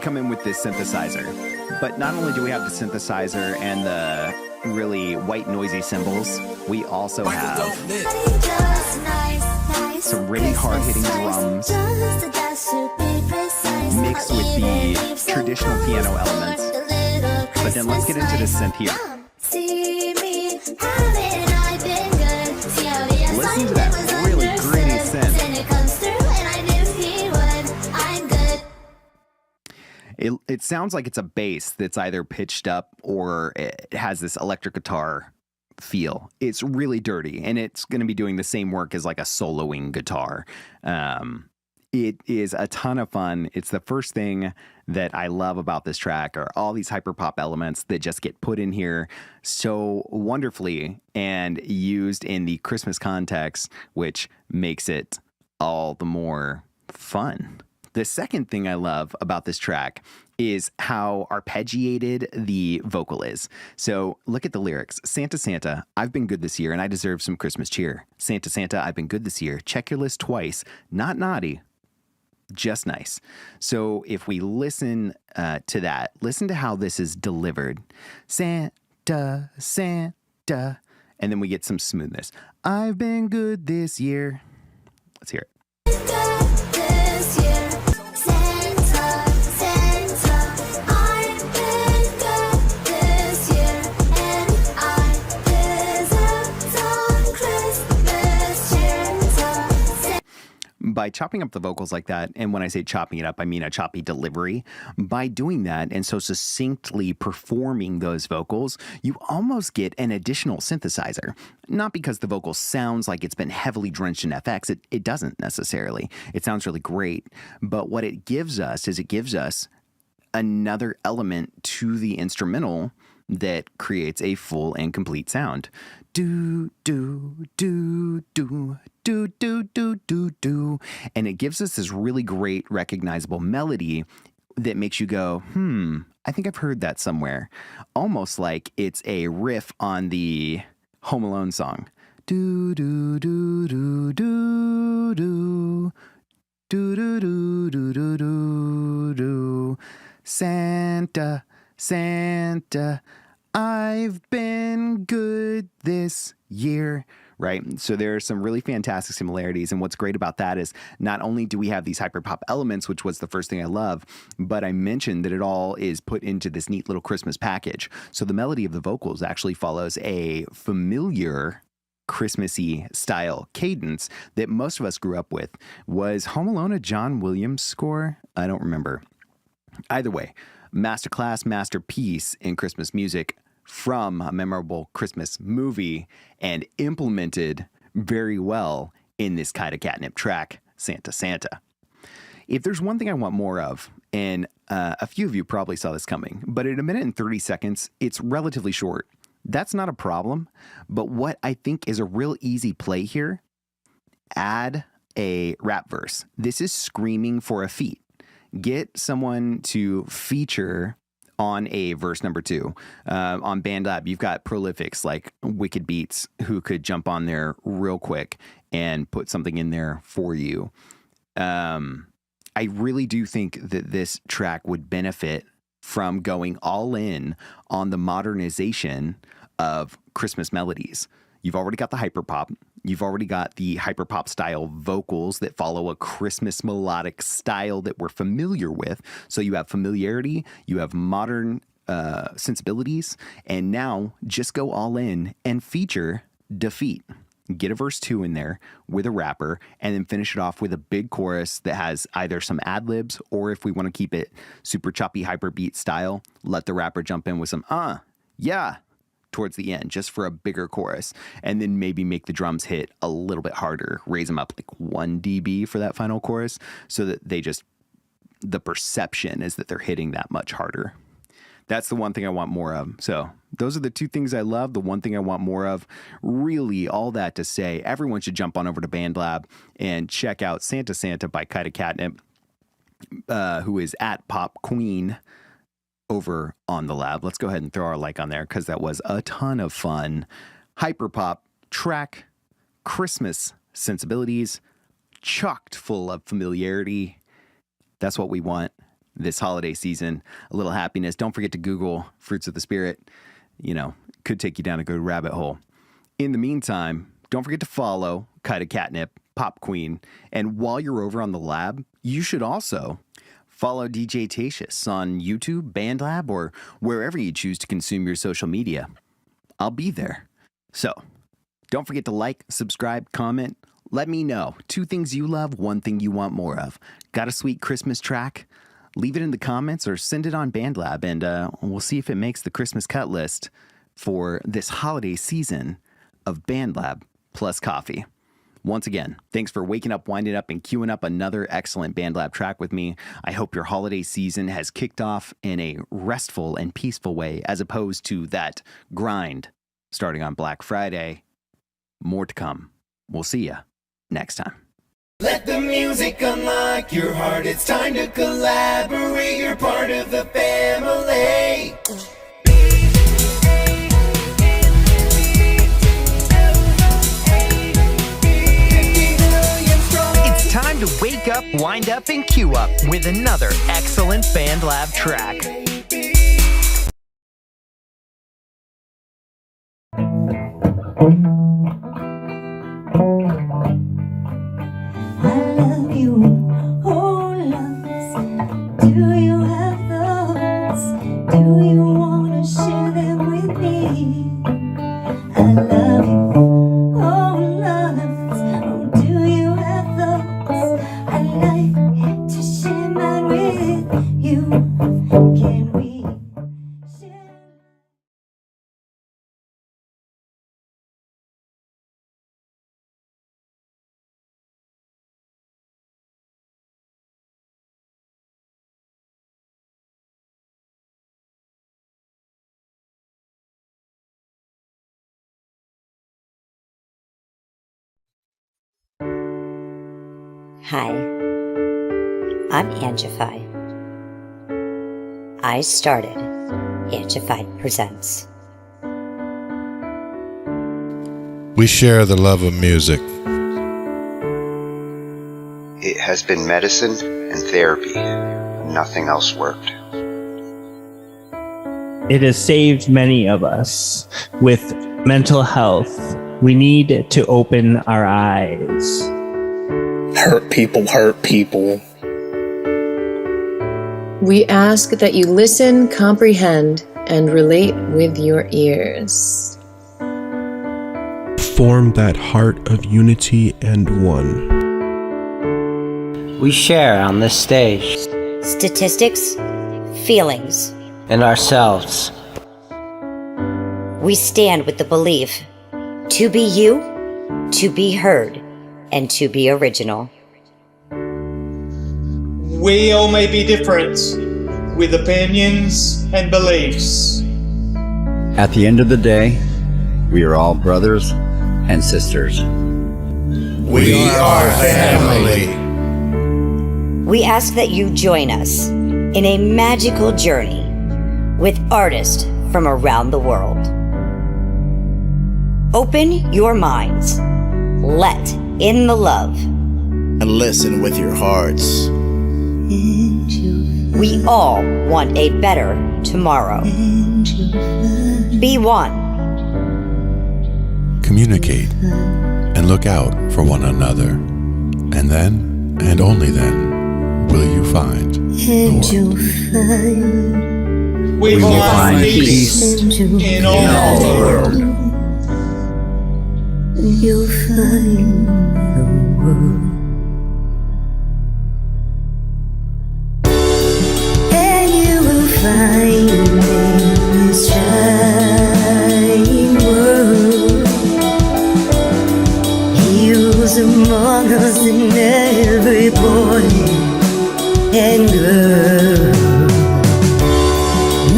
Speaker 2: come in with this synthesizer. But not only do we have the synthesizer and the really white noisy cymbals, we also have some really hard-hitting drums mixed with the traditional piano elements. But then let's get into this synth here. Listen to that really gritty synth. It sounds like it's a bass that's either pitched up or it has this electric guitar feel. It's really dirty, and it's going to be doing the same work as like a soloing guitar. It is a ton of fun. It's the first thing that I love about this track are all these hyperpop elements that just get put in here so wonderfully and used in the Christmas context, which makes it all the more fun. The second thing I love about this track is how arpeggiated the vocal is. So look at the lyrics. Santa, Santa, I've been good this year and I deserve some Christmas cheer. Santa, Santa, I've been good this year. Check your list twice. Not naughty, just nice. So if we listen to that, listen to how this is delivered. Santa, Santa, and then we get some smoothness. I've been good this year. Let's hear it. By chopping up the vocals like that, and when I say chopping it up, I mean a choppy delivery, by doing that and so succinctly performing those vocals, you almost get an additional synthesizer. Not because the vocal sounds like it's been heavily drenched in FX, it doesn't necessarily. It sounds really great, but what it gives us is it gives us another element to the instrumental that creates a full and complete sound. Do, do, do, do, do, do, do, do, do. And it gives us this really great recognizable melody that makes you go, I think I've heard that somewhere. Almost like it's a riff on the Home Alone song. Do, do, do, do, do, do. Do, do, do, do, do, do, do. Santa, Santa, I've been good this year, right? So there are some really fantastic similarities. And what's great about that is not only do we have these hyperpop elements, which was the first thing I love, but I mentioned that it all is put into this neat little Christmas package. So the melody of the vocals actually follows a familiar Christmassy style cadence that most of us grew up with. Was Home Alone a John Williams score? I don't remember. Either way, masterclass, masterpiece in Christmas music from a memorable Christmas movie and implemented very well in this kind of catnip track, Santa, Santa. If there's one thing I want more of, and a few of you probably saw this coming, but at 1 minute and 30 seconds, it's relatively short. That's not a problem, but what I think is a real easy play here, add a rap verse. This is screaming for a feat. Get someone to feature on a verse number 2. On BandLab, you've got prolifics like Wicked Beats who could jump on there real quick and put something in there for you. I really do think that this track would benefit from going all in on the modernization of Christmas melodies. You've already got the hyperpop. You've already got the hyperpop style vocals that follow a Christmas melodic style that we're familiar with. So you have familiarity, you have modern sensibilities, and now just go all in and feature Defeat. Get a verse 2 in there with a rapper, and then finish it off with a big chorus that has either some ad-libs, or if we want to keep it super choppy hyperbeat style, let the rapper jump in with some yeah towards the end, just for a bigger chorus, and then maybe make the drums hit a little bit harder, raise them up like 1 dB for that final chorus, so that the perception is that they're hitting that much harder. That's the one thing I want more of. So those are the 2 things I love. The one thing I want more of. Really, all that to say, everyone should jump on over to BandLab and check out Santa Santa by Kaida Catnip, who is at Pop Queen over on the lab. Let's go ahead and throw our like on there because that was a ton of fun. Hyperpop track, Christmas sensibilities, chocked full of familiarity. That's what we want this holiday season. A little happiness. Don't forget to Google Fruits of the Spirit. Could take you down a good rabbit hole. In the meantime, don't forget to follow Kaida Catnip, Pop Queen. And while you're over on the lab, you should also follow DJ Tatious on YouTube, BandLab, or wherever you choose to consume your social media. I'll be there. So don't forget to like, subscribe, comment. Let me know 2 things you love, 1 thing you want more of. Got a sweet Christmas track? Leave it in the comments or send it on BandLab, and we'll see if it makes the Christmas cut list for this holiday season of BandLab plus coffee. Once again, thanks for waking up, winding up, and queuing up another excellent BandLab track with me. I hope your holiday season has kicked off in a restful and peaceful way, as opposed to that grind starting on Black Friday. More to come. We'll see ya next time.
Speaker 1: Let the music unlock your heart. It's time to collaborate. You're part of the family.
Speaker 2: It's time to wake up, wind up, and queue up with another excellent BandLab track.
Speaker 7: I love you, oh loves. Do you have those? Do you wanna share them with me? I love you, oh loves. Oh, do you have those? I like to share mine with you. Can we share?
Speaker 9: Hi, I'm Angified. I started Angified Presents.
Speaker 10: We share the love of music.
Speaker 11: It has been medicine and therapy. Nothing else worked.
Speaker 12: It has saved many of us with mental health. We need to open our eyes.
Speaker 4: Hurt people.
Speaker 13: We ask that you listen, comprehend, and relate with your ears.
Speaker 10: Form that heart of unity and one.
Speaker 8: We share on this stage.
Speaker 9: Statistics, feelings.
Speaker 8: And ourselves.
Speaker 9: We stand with the belief to be you, to be heard, and to be original.
Speaker 14: We all may be different, with opinions and beliefs.
Speaker 15: At the end of the day, we are all brothers and sisters. We are family.
Speaker 9: We ask that you join us in a magical journey with artists from around the world. Open your minds, let in the love,
Speaker 15: and listen with your hearts.
Speaker 9: We all want a better tomorrow. Be one.
Speaker 16: Communicate and look out for one another. And then, and only then, will you find the world.
Speaker 14: We will find peace in all the world.
Speaker 7: You'll find the world. And you will find in this shining world heroes among us and every boy and girl.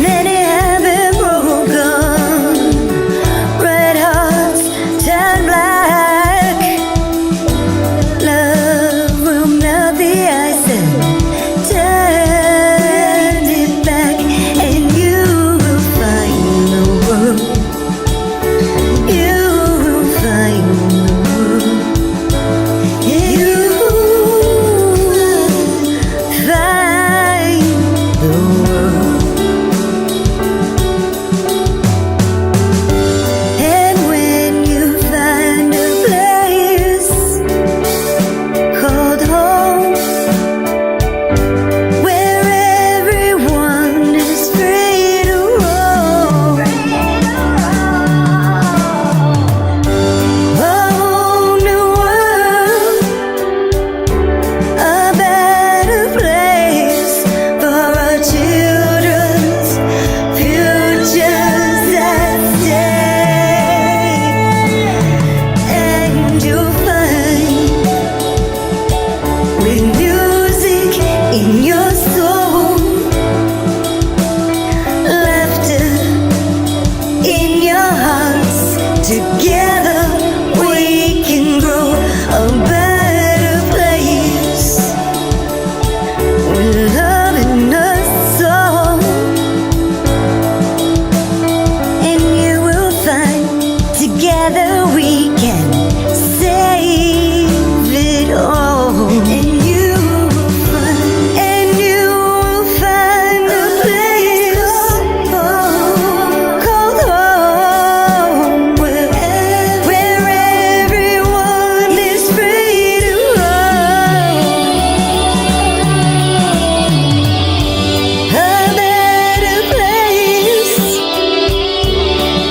Speaker 7: Many have been broken, red hearts turn black. Love will melt the ice and turn it back, and you will find the world. You will find the world. You will find the world. And when you find a place called home, where everyone is free to roam, a whole new world, a better place for our children's futures at stake. And you'll find, with music in your soul, laughter in your hearts, together we can grow a better place, with love in us all. And you will find, together we can save it all. And you will find, and you will find a place called home, where everyone is free to roam. A better place,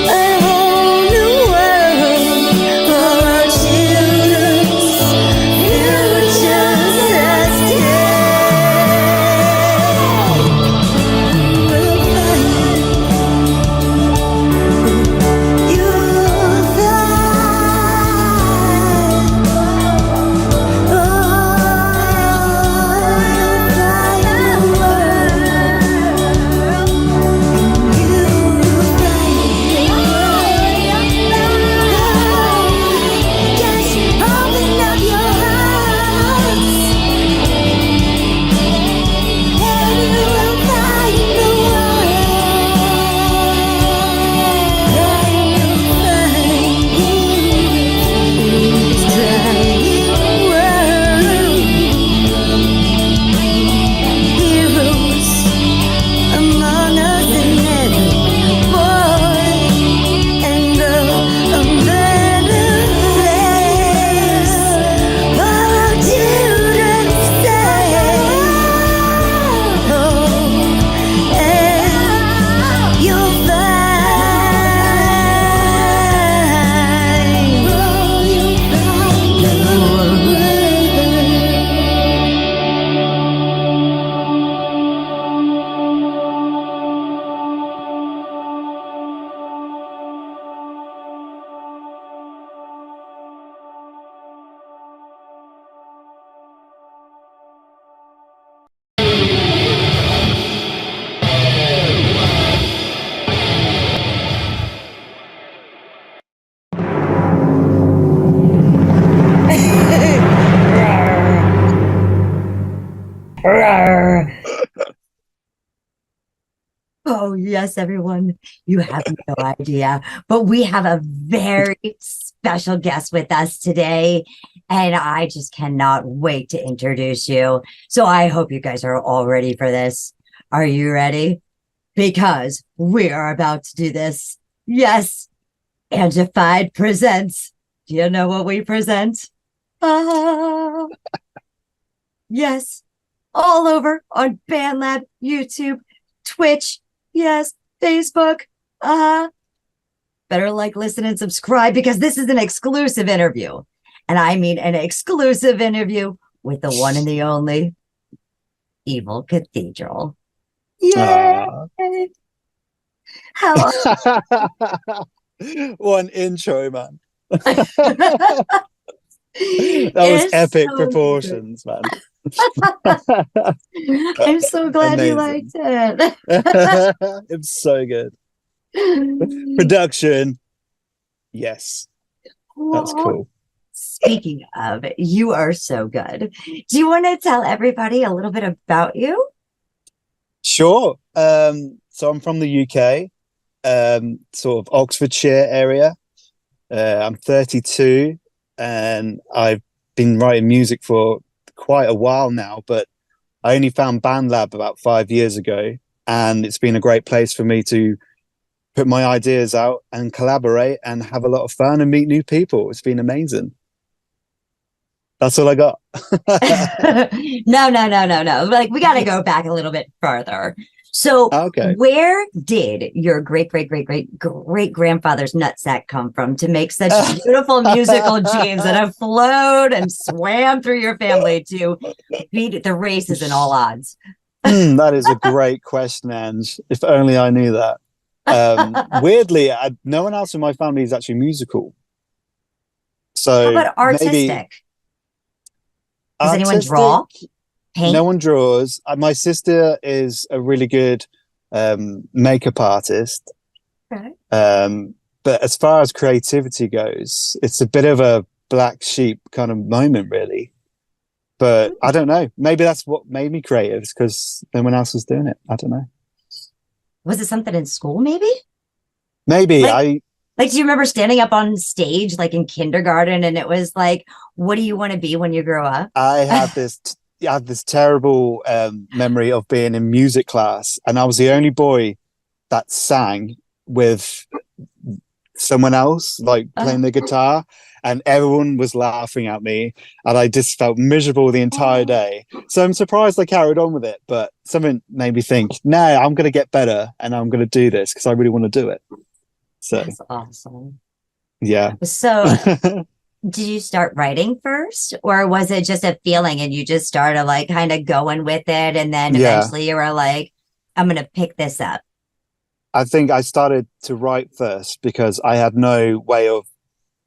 Speaker 7: a whole new world for
Speaker 9: Oh, yes, everyone. You have no idea, but we have a very special guest with us today, and I just cannot wait to introduce you. So I hope you guys are all ready for this. Are you ready? Because we are about to do this. Yes, Angified presents. Do you know what we present? Ah, yes, all over on BandLab, YouTube, Twitch, yes, Facebook. Better like, listen, and subscribe because this is an exclusive interview. And I mean an exclusive interview with the one and the only Evil Cathedral. Yay! How
Speaker 17: What an intro, man. That was epic proportions, man.
Speaker 9: I'm so glad you liked it.
Speaker 17: It's so good. Production. Yes. That's cool.
Speaker 9: Speaking of, you are so good. Do you want to tell everybody a little bit about you?
Speaker 17: Sure. So I'm from the UK, sort of Oxfordshire area. I'm 32 and I've been writing music for quite a while now, but I only found BandLab about 5 years ago, and it's been a great place for me to put my ideas out and collaborate and have a lot of fun and meet new people. It's been amazing. That's all I got.
Speaker 9: No. Like, we got to go back a little bit further. So where did your great grandfather's nutsack come from to make such beautiful musical genes that have flowed and swam through your family to beat the races in all odds?
Speaker 17: That is a great question, Ange. If only I knew that. Weirdly, no one else in my family is actually musical. So
Speaker 9: how about artistic? Does anyone draw? Paint?
Speaker 17: No one draws. My sister is a really good makeup artist.
Speaker 9: Okay.
Speaker 17: But as far as creativity goes, it's a bit of a black sheep kind of moment, really. But I don't know. Maybe that's what made me creative, because no one else was doing it. I don't know.
Speaker 9: Was it something in school, maybe?
Speaker 17: Maybe.
Speaker 9: Like, do you remember standing up on stage, like in kindergarten, and it was like, what do you want to be when you grow up?
Speaker 17: I had this terrible memory of being in music class, and I was the only boy that sang with someone else, like playing the guitar, and everyone was laughing at me, and I just felt miserable the entire day. So I'm surprised I carried on with it, but something made me think, no, I'm going to get better, and I'm going to do this because I really want to do it. So
Speaker 9: that's awesome.
Speaker 17: Yeah.
Speaker 9: So did you start writing first, or was it just a feeling and you just started like kind of going with it, and then eventually you were like, I'm going to pick this up?
Speaker 17: I think I started to write first because I had no way of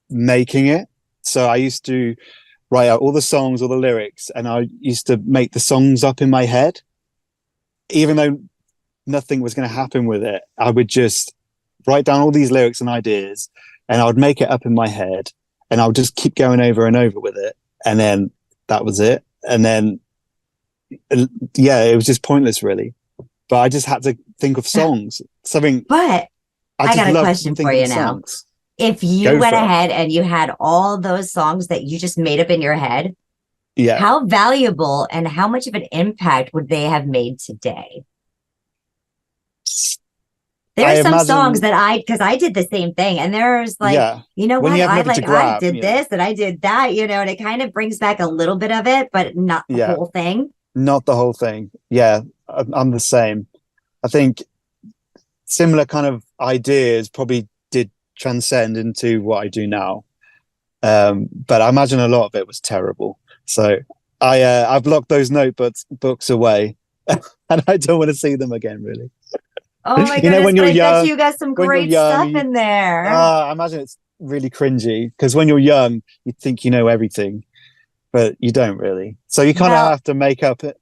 Speaker 17: making it. So I used to write out all the songs, all the lyrics, and I used to make the songs up in my head. Even though nothing was going to happen with it, I would just write down all these lyrics and ideas, and I would make it up in my head, and I would just keep going over and over with it. And then that was it. And then, it was just pointless, really. But I just had to think of songs. Something.
Speaker 9: But I got a question for you now.
Speaker 17: Songs.
Speaker 9: If you went ahead and you had all those songs that you just made up in your head, how valuable and how much of an impact would they have made today? There are some songs that because I did the same thing, and there's like, you know what, I did this and I did that, and it kind of brings back a little bit of it, but not the whole thing.
Speaker 17: Not the whole thing. Yeah, I'm the same. I think similar kind of ideas probably did transcend into what I do now. But I imagine a lot of it was terrible. So I've locked those notebooks away, and I don't want to see them again, really.
Speaker 9: Oh my goodness, when you're young, I bet you got some great stuff in there.
Speaker 17: I imagine it's really cringy, because when you're young, you think you know everything, but you don't really. So you kind of have to make up a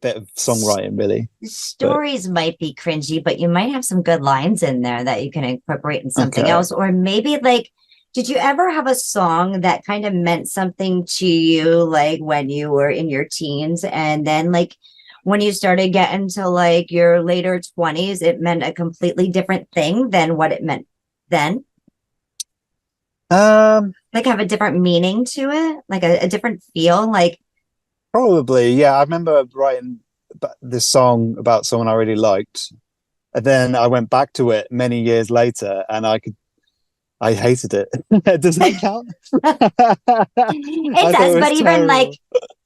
Speaker 17: bit of songwriting, really.
Speaker 9: Stories might be cringy, but you might have some good lines in there that you can incorporate in something else. Or maybe like, did you ever have a song that kind of meant something to you, like when you were in your teens, and then like, when you started getting to like your later 20s, it meant a completely different thing than what it meant then? Like have a different meaning to it, like a different feel, like
Speaker 17: Probably, yeah. I remember writing this song about someone I really liked, and then I went back to it many years later, and I hated it. Does that count?
Speaker 9: it does, but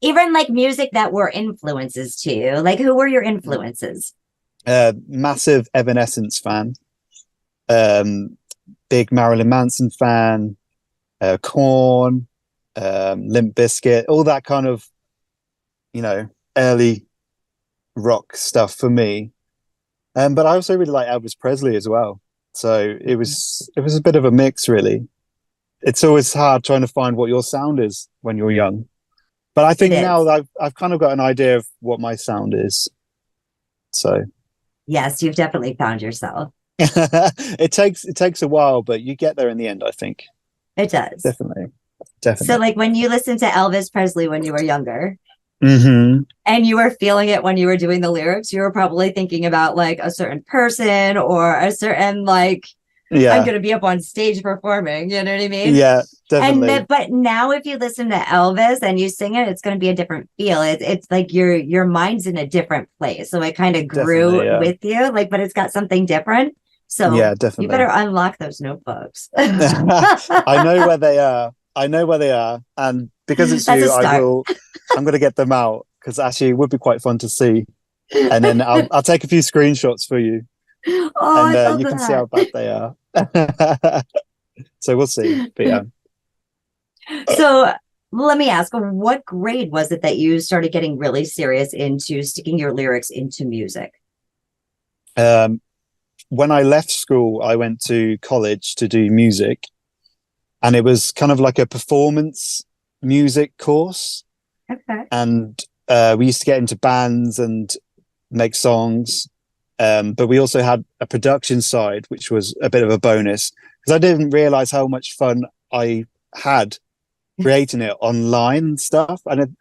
Speaker 9: even like music that were influences to you, like who were your influences?
Speaker 17: Massive Evanescence fan, big Marilyn Manson fan, Korn, Limp Bizkit, all that kind of, early rock stuff for me. But I also really like Elvis Presley as well. So it was a bit of a mix, really. It's always hard trying to find what your sound is when you're young. But I think now I've kind of got an idea of what my sound is. So
Speaker 9: yes, you've definitely found yourself.
Speaker 17: it takes a while, but you get there in the end, I think.
Speaker 9: It does.
Speaker 17: Definitely.
Speaker 9: So like when you listened to Elvis Presley when you were younger,
Speaker 17: mm-hmm.
Speaker 9: and you were feeling it when you were doing the lyrics, you were probably thinking about like a certain person or a certain like, I'm going to be up on stage performing. You know what I mean?
Speaker 17: Yeah, definitely.
Speaker 9: But now if you listen to Elvis and you sing it, it's going to be a different feel. It's like your mind's in a different place. So it kind of grew with you, like, but it's got something different. So
Speaker 17: yeah, definitely.
Speaker 9: You better unlock those notebooks.
Speaker 17: I know where they are. And because it's you, I'm going to get them out because actually it would be quite fun to see. And then I'll take a few screenshots for you.
Speaker 9: Oh,
Speaker 17: and you can see how bad they are. So we'll see. But yeah.
Speaker 9: So let me ask, what grade was it that you started getting really serious into sticking your lyrics into music?
Speaker 17: When I left school, I went to college to do music, and it was kind of like a performance music course.
Speaker 9: Okay.
Speaker 17: And we used to get into bands and make songs. But we also had a production side, which was a bit of a bonus because I didn't realize how much fun I had creating it online and stuff. And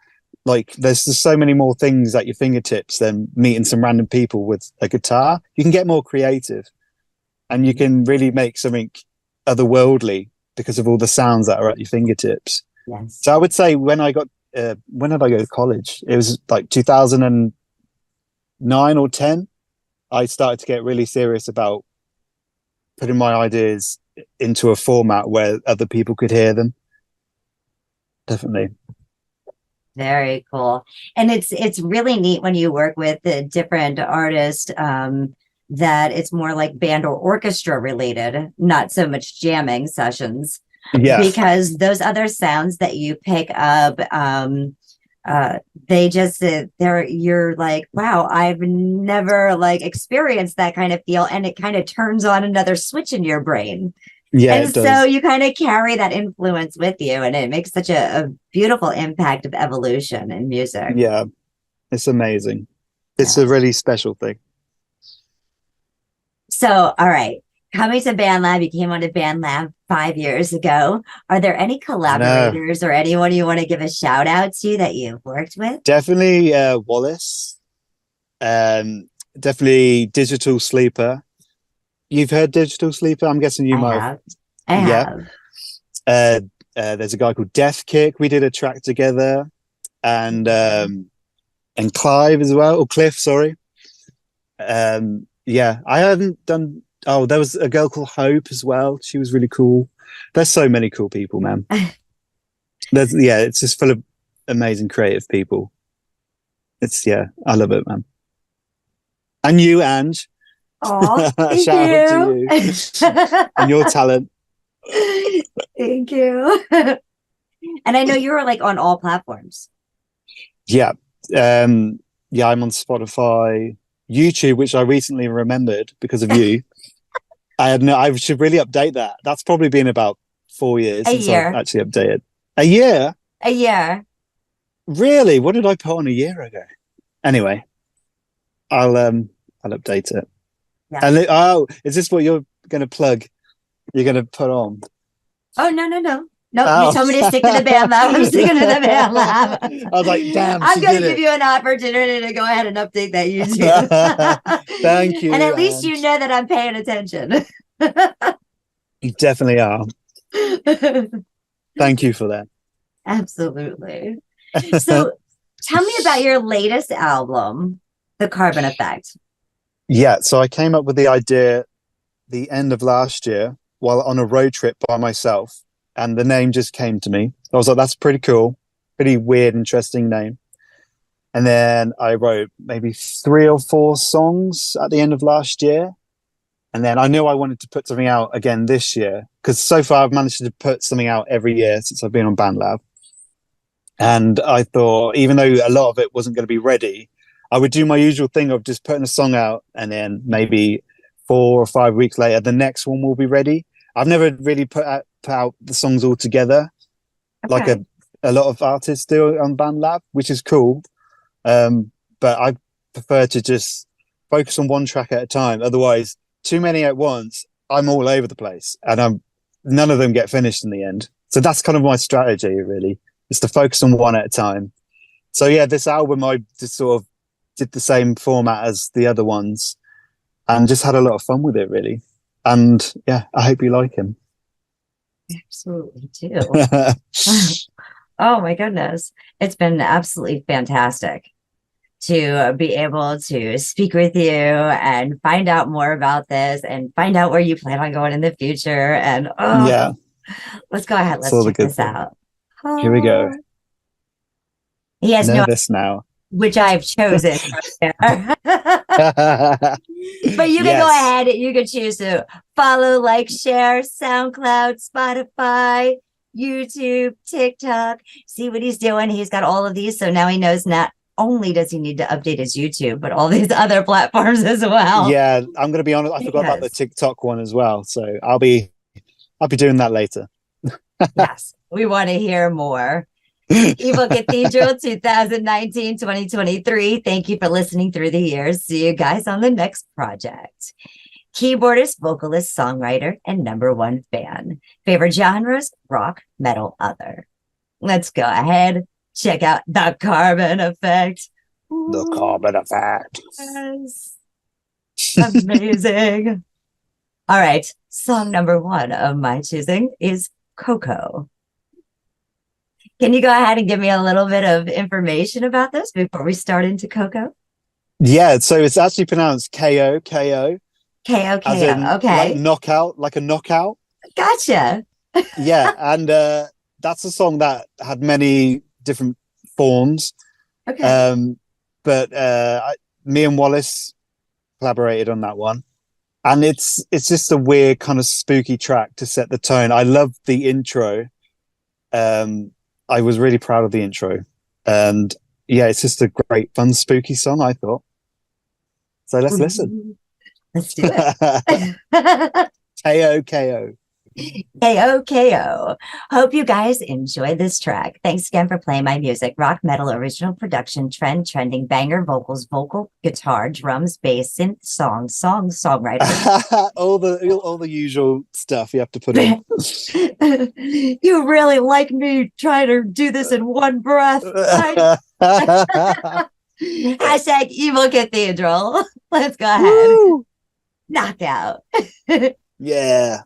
Speaker 17: there's just so many more things at your fingertips than meeting some random people with a guitar. You can get more creative and you can really make something otherworldly because of all the sounds that are at your fingertips.
Speaker 9: Yes.
Speaker 17: So I would say when did I go to college? It was like 2009 or 10. I started to get really serious about putting my ideas into a format where other people could hear them. Definitely.
Speaker 9: Very cool. And it's really neat when you work with the different artists that it's more like band or orchestra related, not so much jamming sessions.
Speaker 17: Yeah.
Speaker 9: Because those other sounds that you pick up, they just you're like, wow, I've never like experienced that kind of feel, and it kind of turns on another switch in your brain.
Speaker 17: Yeah,
Speaker 9: and so you kind of carry that influence with you, and it makes such a beautiful impact of evolution in music.
Speaker 17: Yeah, it's amazing. It's a really special thing.
Speaker 9: So, all right, coming to BandLab, you came onto BandLab 5 years ago. Are there any collaborators or anyone you want to give a shout out to that you've worked with?
Speaker 17: Definitely Wallace. Definitely Digital Sleeper. You've heard Digital Sleeper? I'm guessing you might have.
Speaker 9: I have.
Speaker 17: There's a guy called Death Kick. We did a track together. And Clive as well. Or Cliff, sorry. Yeah, I haven't done... Oh, there was a girl called Hope as well. She was really cool. There's so many cool people, man. It's just full of amazing creative people. I love it, man. And you, Ange.
Speaker 9: Oh, thank
Speaker 17: Shout
Speaker 9: you.
Speaker 17: out to you and your talent.
Speaker 9: Thank you. And I know you were like on all platforms.
Speaker 17: Yeah. I'm on Spotify, YouTube, which I recently remembered because of you. I should really update that. That's probably been about 4 years since I've actually updated. A year?
Speaker 9: A year.
Speaker 17: Really? What did I put on a year ago? Anyway, I'll update it.
Speaker 9: Yeah.
Speaker 17: And is this what you're going to plug? You're going to put on?
Speaker 9: Oh, no. Nope,
Speaker 17: Oh.
Speaker 9: you told me to stick to the BandLab. I'm sticking to the BandLab.
Speaker 17: I was like, damn,
Speaker 9: I'm
Speaker 17: she
Speaker 9: going to
Speaker 17: did
Speaker 9: give
Speaker 17: it.
Speaker 9: you an opportunity to go ahead and update that YouTube.
Speaker 17: Thank you.
Speaker 9: And at least you know that I'm paying attention.
Speaker 17: You definitely are. Thank you for that.
Speaker 9: Absolutely. So tell me about your latest album, The Carbon Effect.
Speaker 17: Yeah, so I came up with the idea the end of last year while on a road trip by myself, and the name just came to me. I was like, that's pretty cool, pretty weird, interesting name. And then I wrote maybe 3 or 4 songs at the end of last year. And then I knew I wanted to put something out again this year, because so far I've managed to put something out every year since I've been on BandLab. And I thought, even though a lot of it wasn't going to be ready, I would do my usual thing of just putting a song out, and then maybe 4 or 5 weeks later, the next one will be ready. I've never really put out the songs all together, like a lot of artists do on BandLab, which is cool. But I prefer to just focus on one track at a time. Otherwise, too many at once, I'm all over the place, and none of them get finished in the end. So that's kind of my strategy, really, is to focus on one at a time. So yeah, this album, I just sort of did the same format as the other ones and just had a lot of fun with it, really. And yeah, I hope you like him.
Speaker 9: Absolutely do. Oh my goodness. It's been absolutely fantastic to be able to speak with you and find out more about this and find out where you plan on going in the future. And
Speaker 17: yeah,
Speaker 9: let's go ahead. Let's
Speaker 17: all the
Speaker 9: check
Speaker 17: good
Speaker 9: this
Speaker 17: stuff.
Speaker 9: out.
Speaker 17: Here we go.
Speaker 9: He has
Speaker 17: Nervous now.
Speaker 9: which I've chosen. But you can go ahead. You can choose to follow, like, share, SoundCloud, Spotify, YouTube, TikTok. See what he's doing. He's got all of these. So now he knows not only does he need to update his YouTube, but all these other platforms as well.
Speaker 17: Yeah, I'm going to be honest. I forgot about the TikTok one as well. So I'll be doing that later.
Speaker 9: Yes, we want to hear more. Evil Cathedral 2019-2023. Thank you for listening through the years. See you guys on the next project. Keyboardist, vocalist, songwriter, and #1 fan. Favorite genres? Rock, metal, other. Let's go ahead. Check out The Carbon Effect.
Speaker 17: The Carbon Effect.
Speaker 9: Yes. Amazing. All right. Song #1 of my choosing is Coco. Can you go ahead and give me a little bit of information about this before we start into Coco?
Speaker 17: Yeah, so it's actually pronounced K-O, K-O.
Speaker 9: K-O,
Speaker 17: As in,
Speaker 9: K-O. Okay.
Speaker 17: like knockout, like a knockout.
Speaker 9: Gotcha.
Speaker 17: Yeah, and that's a song that had many different forms.
Speaker 9: Okay.
Speaker 17: But me and Wallace collaborated on that one. And it's just a weird kind of spooky track to set the tone. I love the intro. I was really proud of the intro. And yeah, it's just a great, fun, spooky song, I thought. So let's listen.
Speaker 9: Let's do it.
Speaker 17: K-O, K-O.
Speaker 9: K-O, K-O. Hope you guys enjoyed this track. Thanks again for playing my music. Rock, metal, original production, trending, banger, vocals, vocal, guitar, drums, bass, synth, songwriter.
Speaker 17: all the usual stuff you have to put in.
Speaker 9: You really like me trying to do this in one breath. Hashtag Evil Cathedral. Let's go ahead.
Speaker 17: Woo!
Speaker 9: Knockout.
Speaker 17: Yeah.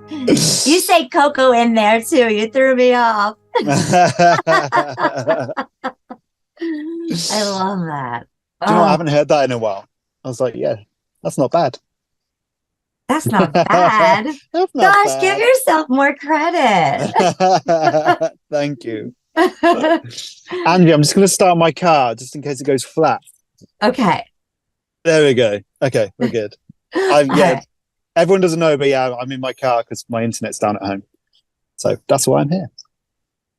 Speaker 9: You say Coco in there too. You threw me off. I love that.
Speaker 17: Do you know what? I haven't heard that in a while. I was like, yeah, that's not bad.
Speaker 9: That's not bad.
Speaker 17: That's not
Speaker 9: Gosh,
Speaker 17: bad.
Speaker 9: give yourself more credit.
Speaker 17: Thank you. Angie, I'm just going to start my car just in case it goes flat.
Speaker 9: Okay.
Speaker 17: There we go. Okay, we're good.
Speaker 9: right.
Speaker 17: Everyone doesn't know, but yeah, I'm in my car because my internet's down at home. So that's why I'm here.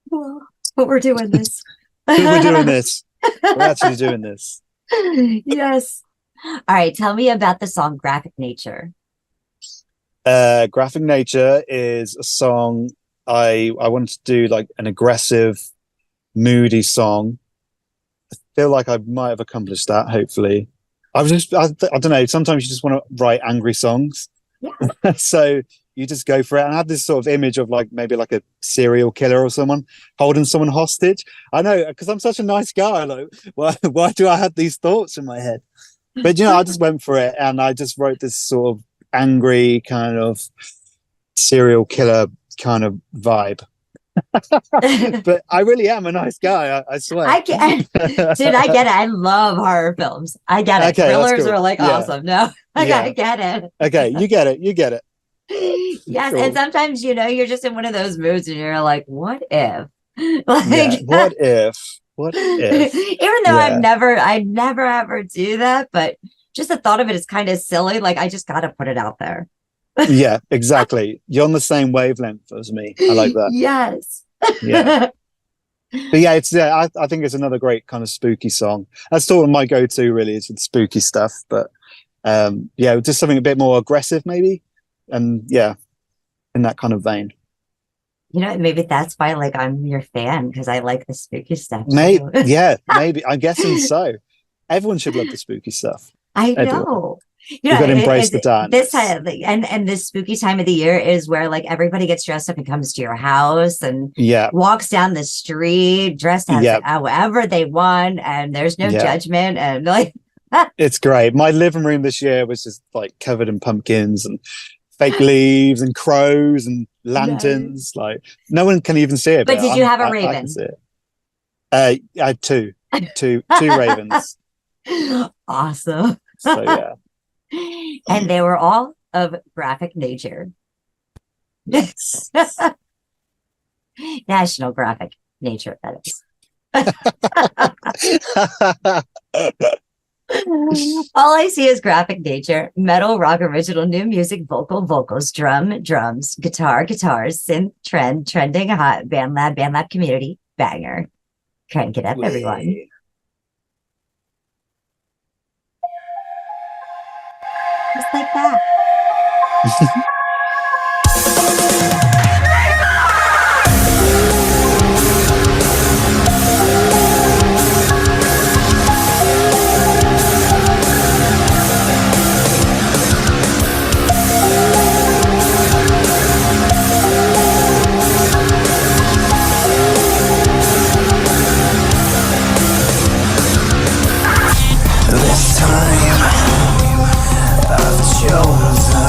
Speaker 9: But we're doing this.
Speaker 17: We're doing this. We're actually doing this.
Speaker 9: Yes. All right. Tell me about the song Graphic Nature.
Speaker 17: Graphic Nature is a song I wanted to do, like an aggressive, moody song. I feel like I might have accomplished that, hopefully. I don't know, sometimes you just want to write angry songs.
Speaker 9: Yeah.
Speaker 17: So you just go for it. And I have this sort of image of like maybe like a serial killer or someone holding someone hostage. I know, because I'm such a nice guy. Like, why do I have these thoughts in my head? But I just went for it, and I just wrote this sort of angry kind of serial killer kind of vibe. But I really am a nice guy, I swear.
Speaker 9: I get dude, I get it. I love horror films. I get it.
Speaker 17: Okay,
Speaker 9: Thrillers
Speaker 17: cool.
Speaker 9: are like awesome. No, I get it.
Speaker 17: Okay, you get it.
Speaker 9: Yes,
Speaker 17: Cool.
Speaker 9: and sometimes you're just in one of those moods and you're like, what if? Like,
Speaker 17: Yeah, what if?
Speaker 9: even though I never ever do that, but just the thought of it is kind of silly. Like, I just gotta put it out there.
Speaker 17: Yeah, exactly. You're on the same wavelength as me. I like that.
Speaker 9: Yes.
Speaker 17: Yeah. But yeah, I think it's another great kind of spooky song. That's sort of my go-to, really, is with spooky stuff. But yeah, just something a bit more aggressive, maybe. And yeah, in that kind of vein.
Speaker 9: Maybe that's why like I'm your fan, because I like the spooky stuff.
Speaker 17: Maybe, yeah, maybe. I'm guessing so. Everyone should love the spooky stuff.
Speaker 9: I know.
Speaker 17: Everyone. You've got to embrace the dark.
Speaker 9: This time, and this spooky time of the year is where like everybody gets dressed up and comes to your house and walks down the street dressed as however they want, and there's no judgment, and like
Speaker 17: it's great. My living room this year was just like covered in pumpkins and fake leaves and crows and lanterns. Like no one can even see it.
Speaker 9: But did you have a
Speaker 17: I
Speaker 9: raven?
Speaker 17: can see it. I had two ravens.
Speaker 9: Awesome.
Speaker 17: So yeah.
Speaker 9: And they were all of graphic nature.
Speaker 17: Yes.
Speaker 9: National Graphic Nature, that is. All I see is graphic nature, metal, rock, original, new music, vocals, drums, guitars, synth, trending, hot, BandLab community, banger. Crank it up, everyone. Just like that.
Speaker 6: This time I've chosen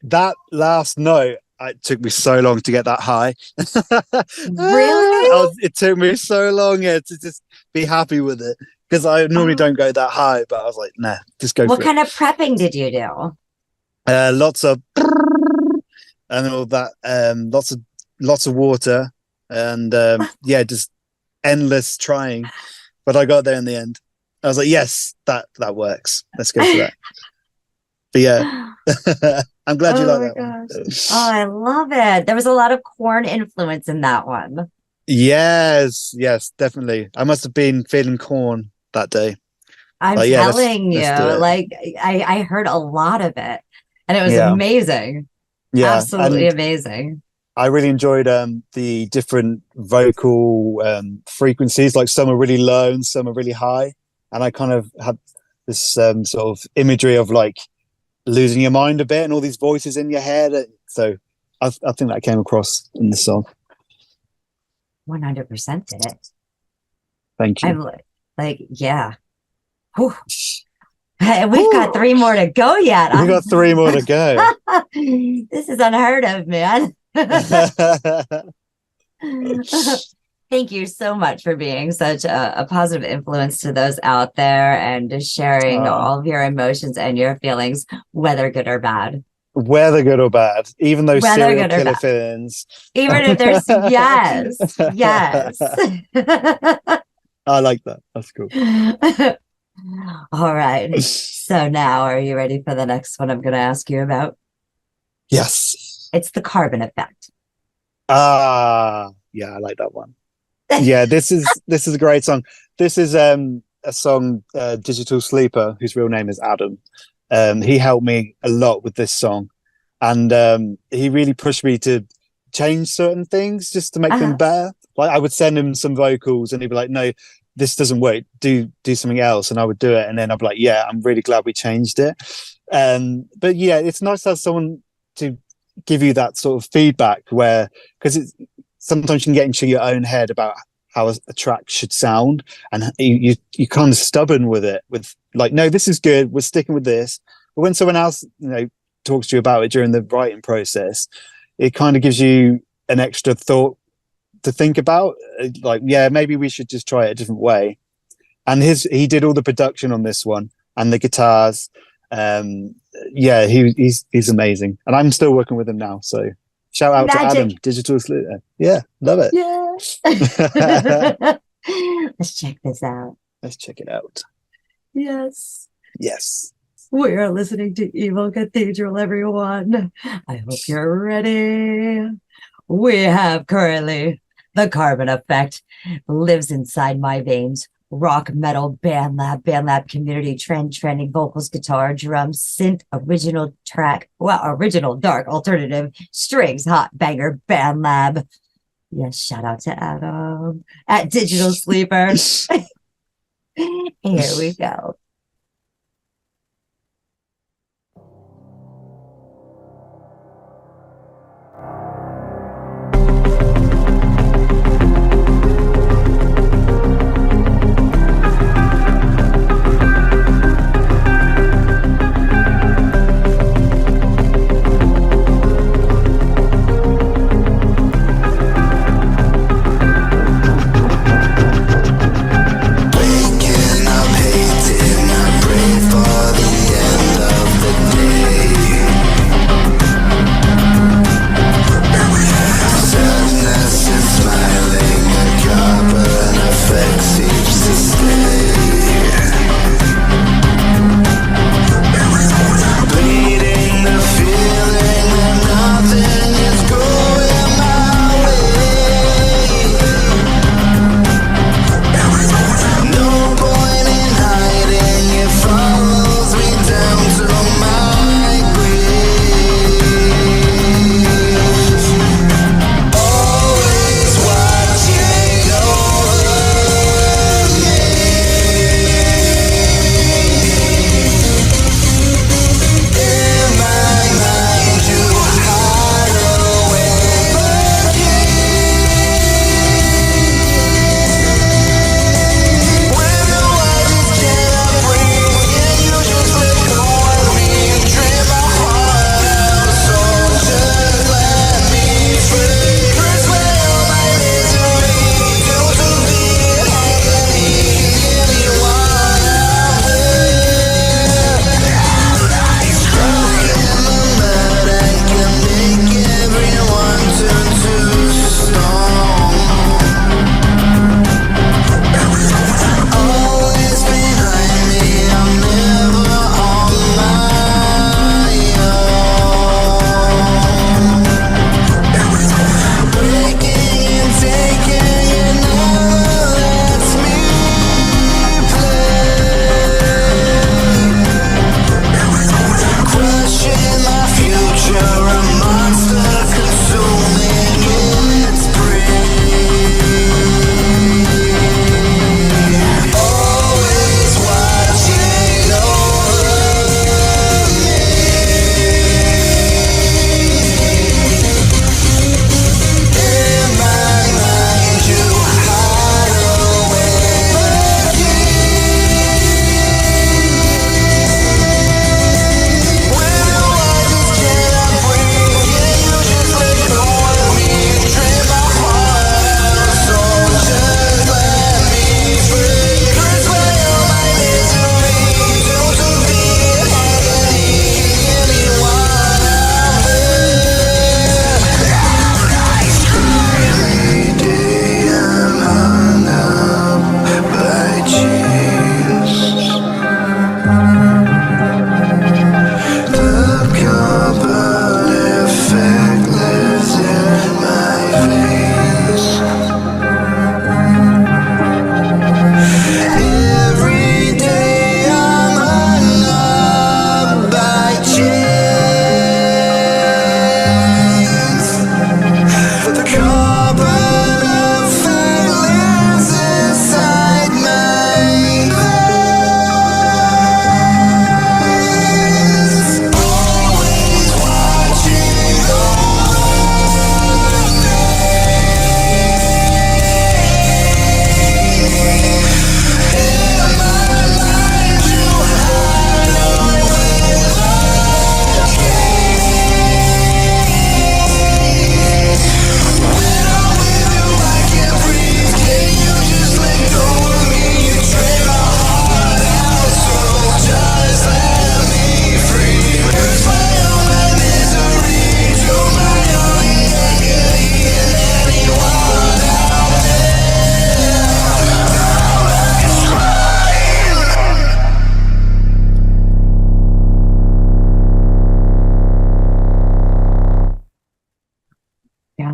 Speaker 17: That last note, it took me so long to get that high.
Speaker 9: Really?
Speaker 17: It took me so long, to just be happy with it, because I normally don't go that high, but I was like, nah, just go
Speaker 9: What
Speaker 17: for
Speaker 9: kind of prepping did you do?
Speaker 17: it. Lots of and all that, lots of water, and just endless trying, but I got there in the end. I was like, yes, that works. Let's go for that. But yeah, I'm glad you like that one.
Speaker 9: Oh, I love it. There was a lot of Korn influence in that one.
Speaker 17: Yes, definitely. I must have been feeling Korn that day.
Speaker 9: I'm
Speaker 17: Like,
Speaker 9: telling you,
Speaker 17: let's do it.
Speaker 9: like I heard a lot of it, and it was
Speaker 17: Yeah.
Speaker 9: amazing.
Speaker 17: Yeah,
Speaker 9: Absolutely
Speaker 17: and
Speaker 9: amazing.
Speaker 17: I really enjoyed the different vocal frequencies. Like some are really low and some are really high, and I kind of had this sort of imagery of like losing your mind a bit and all these voices in your head. So I think that came across in the song.
Speaker 9: 100% did it.
Speaker 17: Thank you.
Speaker 9: I'm like, yeah. Whew. And we've got 3 more to go yet.
Speaker 17: We've got 3 more to go.
Speaker 9: This is unheard of, man. Thank you so much for being such a positive influence to those out there and just sharing all of your emotions and your feelings, whether good or bad.
Speaker 17: Whether good or bad, even those
Speaker 9: Whether
Speaker 17: serial
Speaker 9: good or
Speaker 17: killer
Speaker 9: bad.
Speaker 17: feelings.
Speaker 9: Even if there's yes.
Speaker 17: I like that. That's cool.
Speaker 9: All right. So now, are you ready for the next one I'm going to ask you about?
Speaker 17: Yes.
Speaker 9: It's the carbon effect.
Speaker 17: Yeah, I like that one. Yeah, this is a great song. This is a song, Digital Sleeper, whose real name is Adam. He helped me a lot with this song, and he really pushed me to change certain things just to make them better. Like I would send him some vocals and he'd be like, no, this doesn't work, do something else, and I would do it, and then I'd be like, yeah, I'm really glad we changed it. But yeah, it's nice to have someone to give you that sort of feedback, where because it's sometimes you can get into your own head about how a track should sound, and you're kind of stubborn with it, with like, no, this is good, we're sticking with this. But when someone else talks to you about it during the writing process, it kind of gives you an extra thought to think about, like, yeah, maybe we should just try it a different way. And he did all the production on this one and the guitars. Yeah, he's amazing, and I'm still working with him now, so shout out to Adam, Digital Sleeper. Yeah, love it.
Speaker 9: Yeah. Let's check this out.
Speaker 17: Let's check it out.
Speaker 9: Yes.
Speaker 18: We are listening to Evil Cathedral, everyone. I hope you're ready.
Speaker 9: We have currently the carbon effect lives inside my veins. Rock, metal, BandLab community, trending vocals, guitar, drums, synth, original dark alternative, strings, hot banger, BandLab. Yes, shout out to Adam at Digital Sleeper. Here we go.
Speaker 1: Waking up hating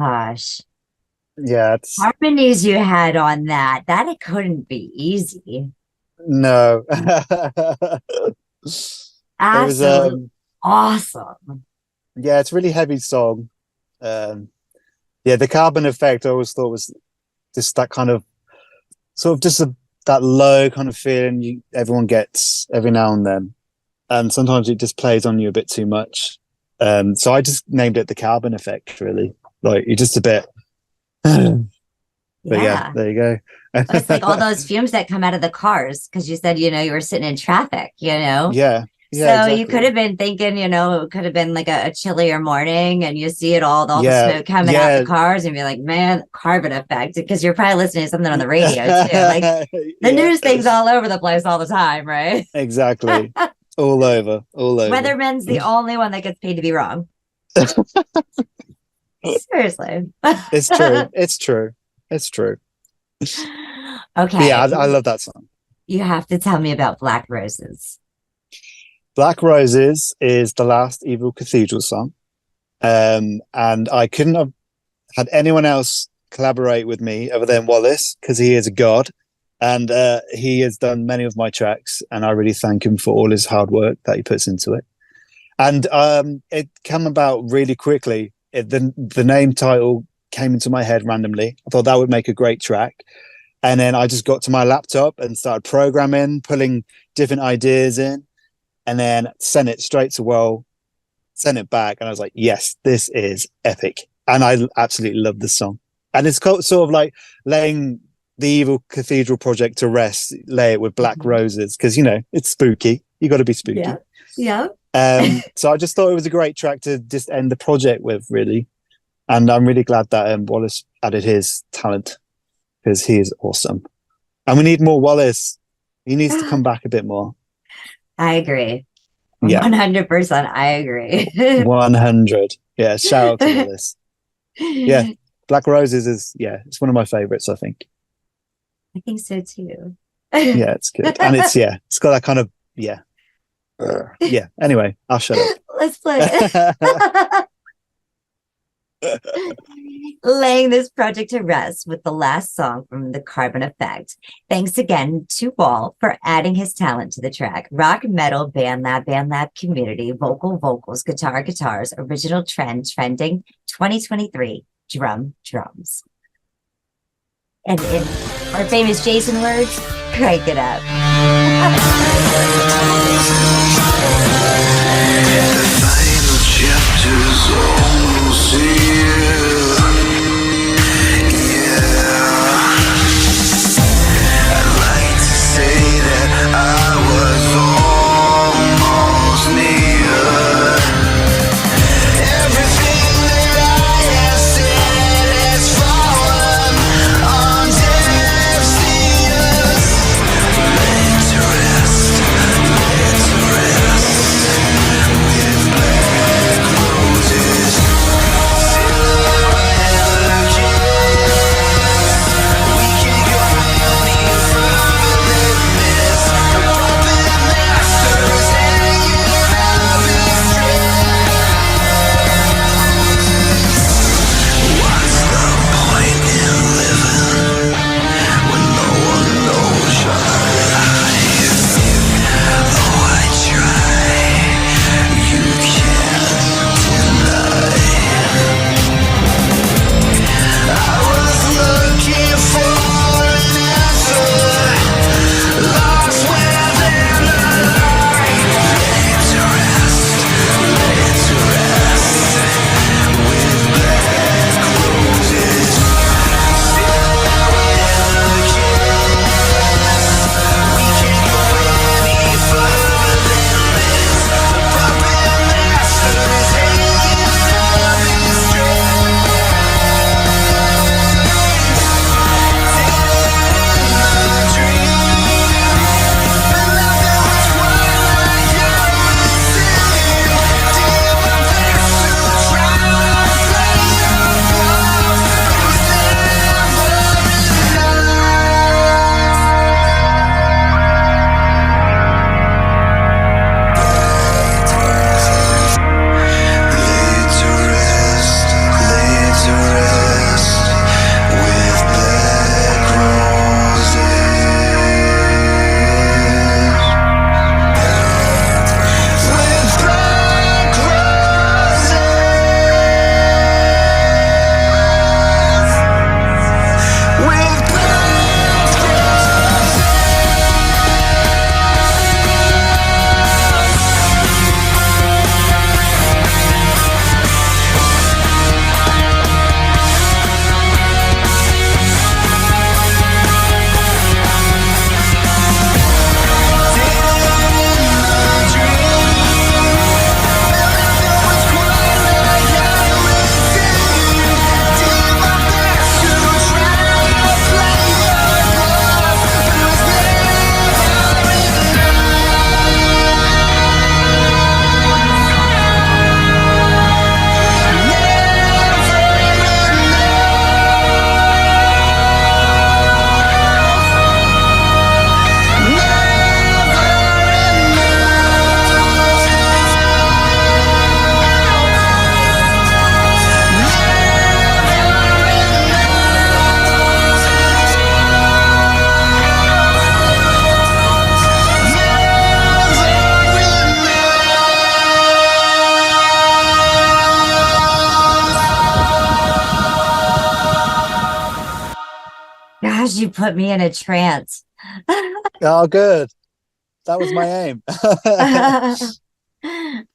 Speaker 9: gosh.
Speaker 17: Yeah, it's
Speaker 9: Harmonies you had on that it couldn't be easy.
Speaker 17: no.
Speaker 9: Absolutely awesome.
Speaker 17: Yeah, it's a really heavy song. Yeah, the carbon effect I always thought was just that kind of sort of just that low kind of feeling everyone gets every now and then, and sometimes it just plays on you a bit too much. So I just named it the carbon effect. Really, like you're just a bit. But yeah, there you go.
Speaker 9: It's like all those fumes that come out of the cars because you said, you were sitting in traffic,
Speaker 17: Yeah.
Speaker 9: So
Speaker 17: exactly.
Speaker 9: you could have been thinking, it could have been like a chillier morning and you see it all the smoke coming out the cars and be like, man, carbon effect, because you're probably listening to something on the radio too. Like the news things all over the place all the time, right?
Speaker 17: Exactly. all over.
Speaker 9: Weatherman's the only one that gets paid to be wrong. Seriously.
Speaker 17: It's true.
Speaker 9: Okay.
Speaker 17: But yeah, I love that song.
Speaker 9: You have to tell me about Black Roses.
Speaker 17: Black Roses is the last Evil Cathedral song. And I couldn't have had anyone else collaborate with me other than Wallace, because he is a god. And he has done many of my tracks, and I really thank him for all his hard work that he puts into it. And it came about really quickly. The name title came into my head randomly. I thought that would make a great track. And then I just got to my laptop and started programming, pulling different ideas in, and then sent it straight to Will, sent it back. And I was like, yes, this is epic. And I absolutely love this song. And it's sort of like laying the Evil Cathedral project to rest, lay it with Black Roses, because, it's spooky. You got to be spooky.
Speaker 9: Yeah.
Speaker 17: So I just thought it was a great track to just end the project with, really. And I'm really glad that Wallace added his talent, because he is awesome. And we need more Wallace. He needs to come back a bit more.
Speaker 9: I agree.
Speaker 17: Yeah.
Speaker 9: 100%. I agree.
Speaker 17: 100. Yeah. Shout out to Wallace. Yeah. Black Roses is, it's one of my favorites, I think.
Speaker 9: I think so too.
Speaker 17: Yeah, it's good. And it's got that kind of, Anyway, I'll shut up.
Speaker 9: Let's play it. Laying this project to rest with the last song from the Carbon Effect. Thanks again to Wall for adding his talent to the track. Rock, metal, BandLab community, vocals, guitars, original trending 2023, drums. And in our famous Jason words, crank it up.
Speaker 6: Final chapter's almost here. I'd like to say that I was almost near. Everything that I have said has fallen on deaf ears. Laid to rest. With black roses.
Speaker 9: Gosh, you put me in a trance.
Speaker 17: Oh, good. That was my aim.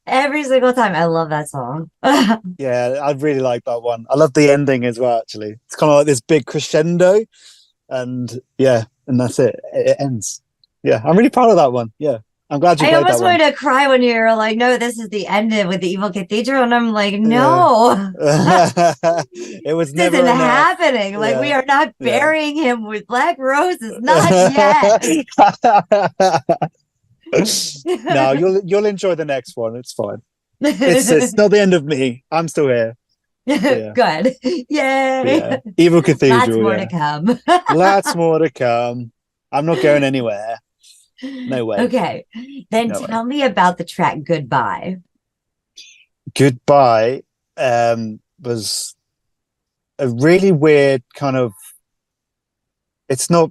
Speaker 9: Every single time. I love that song.
Speaker 17: Yeah, I really like that one. I love the ending as well, actually. It's kind of like this big crescendo, and yeah, and that's it. It ends. Yeah, I'm really proud of that one. Yeah, I'm glad you
Speaker 9: I
Speaker 17: played
Speaker 9: almost
Speaker 17: that one.
Speaker 9: wanted to cry when you were like, no, this is the end with the Evil Cathedral. And I'm like, no,
Speaker 17: It was
Speaker 9: this
Speaker 17: never
Speaker 9: isn't
Speaker 17: enough.
Speaker 9: happening. Like, we
Speaker 17: Yeah,
Speaker 9: are not
Speaker 17: yeah.
Speaker 9: burying him with black roses. Not yet.
Speaker 17: No, you'll enjoy the next one. It's fine. It's not the end of me. I'm still here. Yeah.
Speaker 9: Good. Yay.
Speaker 17: Yeah. Evil Cathedral.
Speaker 9: Lots more
Speaker 17: yeah.
Speaker 9: to come.
Speaker 17: Lots more to come. I'm not going anywhere. No way.
Speaker 9: Okay. Then
Speaker 17: No way.
Speaker 9: tell me about the track Goodbye.
Speaker 17: Goodbye was a really weird kind of, it's not,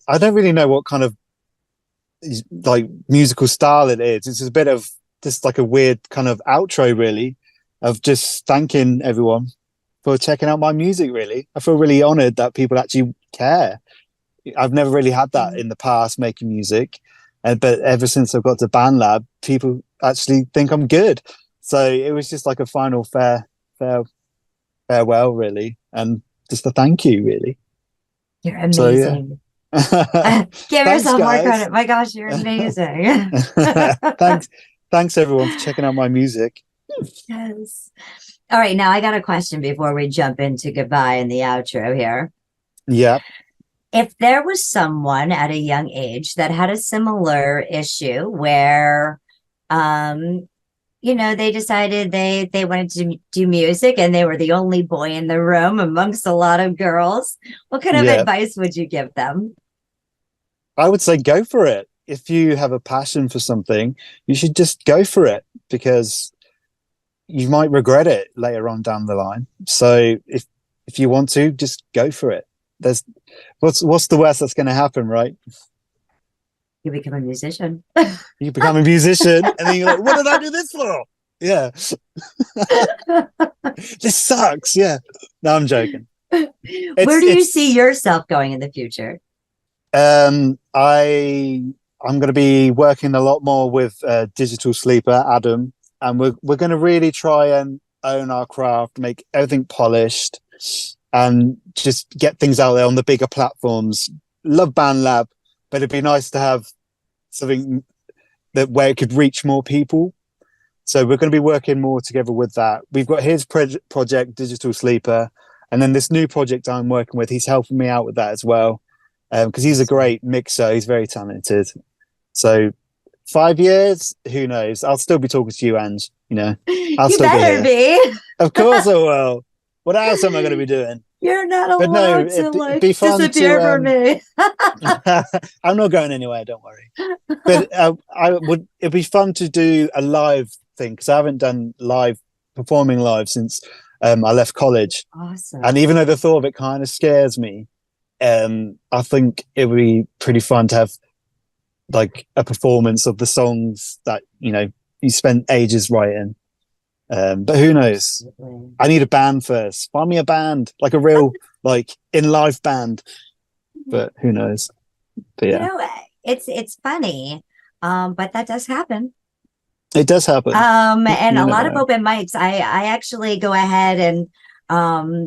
Speaker 17: I don't really know what kind of like musical style it is. It's a bit of just like a weird kind of outro, really, of just thanking everyone for checking out my music. Really, I feel really honored that people actually care. I've never really had that in the past making music, but ever since I've got to BandLab, people actually think I'm good. So it was just like a final farewell, really, and just a thank you, really.
Speaker 9: You're amazing.
Speaker 17: So, yeah.
Speaker 9: Give
Speaker 17: Thanks,
Speaker 9: yourself more
Speaker 17: guys.
Speaker 9: credit. My gosh, you're amazing.
Speaker 17: Thanks everyone for checking out my music.
Speaker 9: Yes. All right, now I got a question before we jump into Goodbye and the outro here.
Speaker 17: Yeah.
Speaker 9: If there was someone at a young age that had a similar issue where they decided they wanted to do music and they were the only boy in the room amongst a lot of girls, what kind of advice would you give them?
Speaker 17: I would say go for it. If you have a passion for something, you should just go for it, because you might regret it later on down the line. So if you want to, just go for it. There's what's the worst that's going to happen, right?
Speaker 9: You become a musician.
Speaker 17: You become a musician, and then you're like, what did I do this for? Yeah. This sucks. Yeah. No, I'm joking.
Speaker 9: Where do you see yourself going in the future?
Speaker 17: I'm going to be working a lot more with Digital Sleeper, Adam, and we're going to really try and own our craft, make everything polished, and just get things out there on the bigger platforms. Love BandLab, but it'd be nice to have something where it could reach more people. So we're going to be working more together with that. We've got his project, Digital Sleeper, and then this new project I'm working with, he's helping me out with that as well, because he's a great mixer. He's very talented. So 5 years, who knows? I'll still be talking to you, Ange. I'll
Speaker 9: You
Speaker 17: still
Speaker 9: better
Speaker 17: be.
Speaker 9: be.
Speaker 17: Of course I will. What else am I going to be doing?
Speaker 9: You're not
Speaker 17: But no,
Speaker 9: allowed to
Speaker 17: it'd be fun
Speaker 9: disappear
Speaker 17: to,
Speaker 9: from me.
Speaker 17: I'm not going anywhere, don't worry. But it'd be fun to do a live thing, because I haven't done performing live since I left college.
Speaker 9: Awesome.
Speaker 17: And even though the thought of it kind of scares me, I think it would be pretty fun to have like a performance of the songs that you spent ages writing. But who knows? I need a band first. Find me a band, like a real like in live band. But who knows? But yeah,
Speaker 9: it's funny, but that does happen.
Speaker 17: it does happen.
Speaker 9: And
Speaker 17: You
Speaker 9: a lot
Speaker 17: never
Speaker 9: of
Speaker 17: know.
Speaker 9: open mics, I actually go ahead and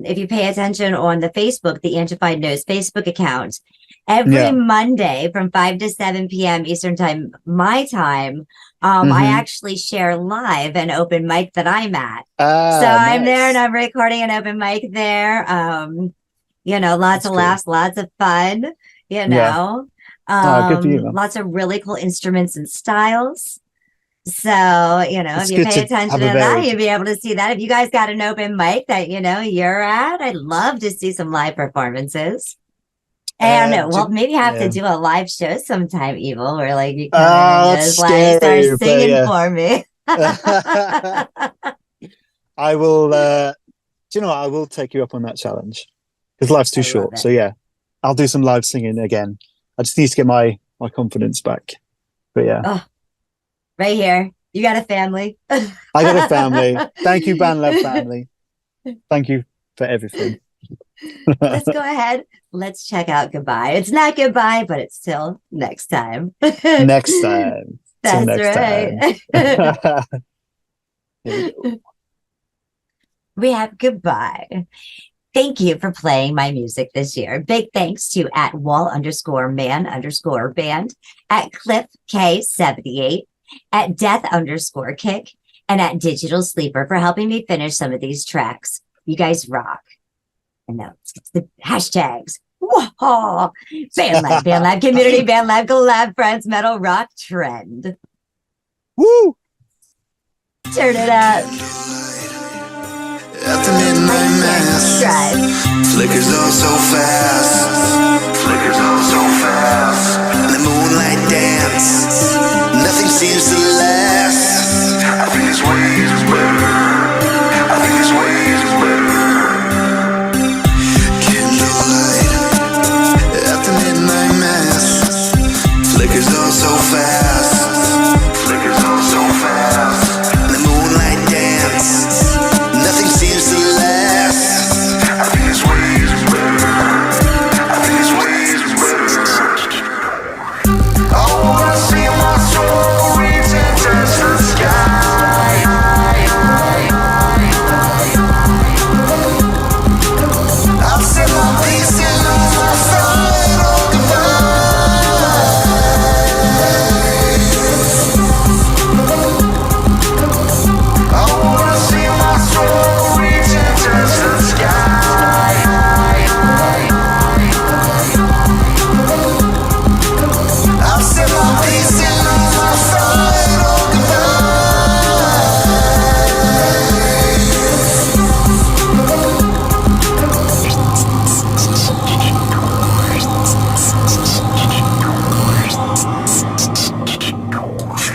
Speaker 9: if you pay attention on the Facebook, the Angified News Facebook account, every
Speaker 17: Yeah.
Speaker 9: Monday from 5 to 7 p.m. Eastern time, my time, I
Speaker 17: Mhm.
Speaker 9: actually share live an open mic that I'm at.
Speaker 17: Ah,
Speaker 9: So I'm there and
Speaker 17: nice.
Speaker 9: I'm recording an open mic there. Lots of
Speaker 17: cool.
Speaker 9: laughs, lots of fun,
Speaker 17: Yeah. Oh, good for you, man.
Speaker 9: lots of really cool instruments and styles. So,
Speaker 17: It's
Speaker 9: if you
Speaker 17: good
Speaker 9: pay
Speaker 17: to
Speaker 9: attention
Speaker 17: have
Speaker 9: to
Speaker 17: a
Speaker 9: that,
Speaker 17: varied.
Speaker 9: you'll be able to see that. If you guys got an open mic that, you're at, I'd love to see some live performances. And maybe have to do a live show sometime, Evil, where like you come in and
Speaker 17: that's
Speaker 9: just like
Speaker 17: scary,
Speaker 9: start
Speaker 17: but
Speaker 9: singing
Speaker 17: yeah.
Speaker 9: for me.
Speaker 17: I will. Do you know what? I will take you up on that challenge, because life's too
Speaker 9: I love
Speaker 17: short.
Speaker 9: it.
Speaker 17: So yeah, I'll do some live singing again. I just need to get my confidence back. But yeah,
Speaker 9: Oh, right here. You got a family.
Speaker 17: I got a family. Thank you, BandLab family. Thank you for everything.
Speaker 9: Let's go ahead. Let's check out Goodbye. It's not goodbye, but it's till next time.
Speaker 17: Next time. Till
Speaker 9: That's
Speaker 17: next
Speaker 9: right.
Speaker 17: time.
Speaker 9: We have Goodbye. Thank you for playing my music this year. Big thanks to @wall_man_band, @Cliff K78, @Death_Kick, and @Digital Sleeper for helping me finish some of these tracks. You guys rock. And now let's get to the hashtags. Whoa! BandLab, BandLab, Community, BandLab, Collab, Friends, Metal, Rock, Trend.
Speaker 17: Woo!
Speaker 9: Turn it up.
Speaker 6: At the midnight mass, flickers all so fast, flickers all so fast. The moonlight dance, nothing seems to last. I think this way is better. I think this way is better. Candlelight at the midnight mass, flickers all so fast, flickers all so fast. The moonlight dance, nothing seems to last. I think this way is better. I think this way is better. I wanna see my soul reach and touch the sky. I'll set my peace in my final goodbye. I wanna see my soul reach and touch the sky. I'll set my peace in my final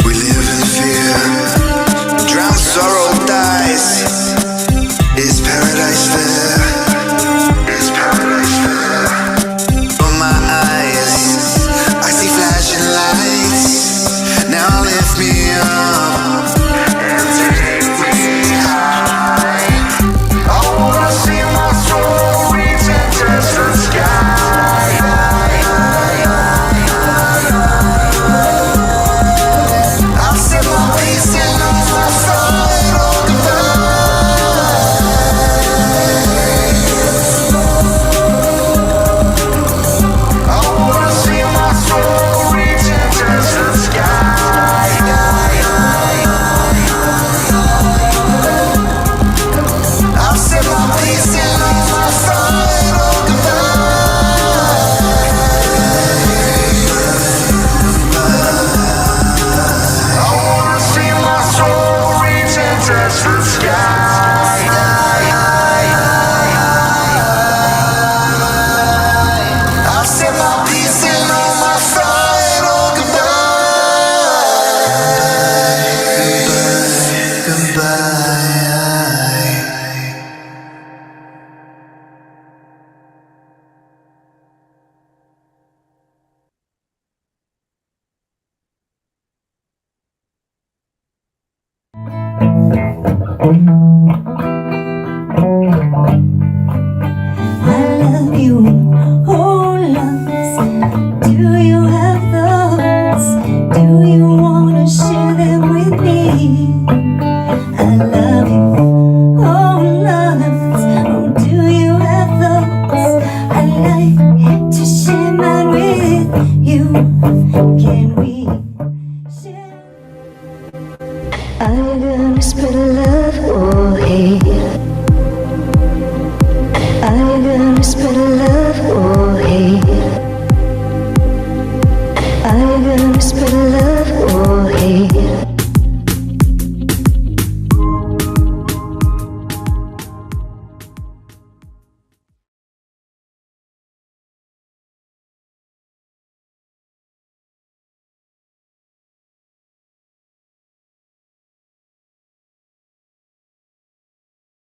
Speaker 6: We live in fear, drown sorrow dies. Is paradise there? Is paradise there? From my eyes, I see flashing lights. Now lift me up and take me high. I wanna see my soul reach and touch the sky. I'll set my peace in my final goodbye. I wanna see my soul reach and touch the sky. I'll set my peace in my final goodbye. I wanna see my soul reach and touch the sky. I'll set my peace in my final goodbye. Goodbye.
Speaker 7: I love you, oh loves. Do you have thoughts? Do you wanna share them with me? I love you, oh loves. Oh, do you have thoughts? I'd like to share mine with you. Can we share? Are you gonna spread love or hate? Are you gonna spread love?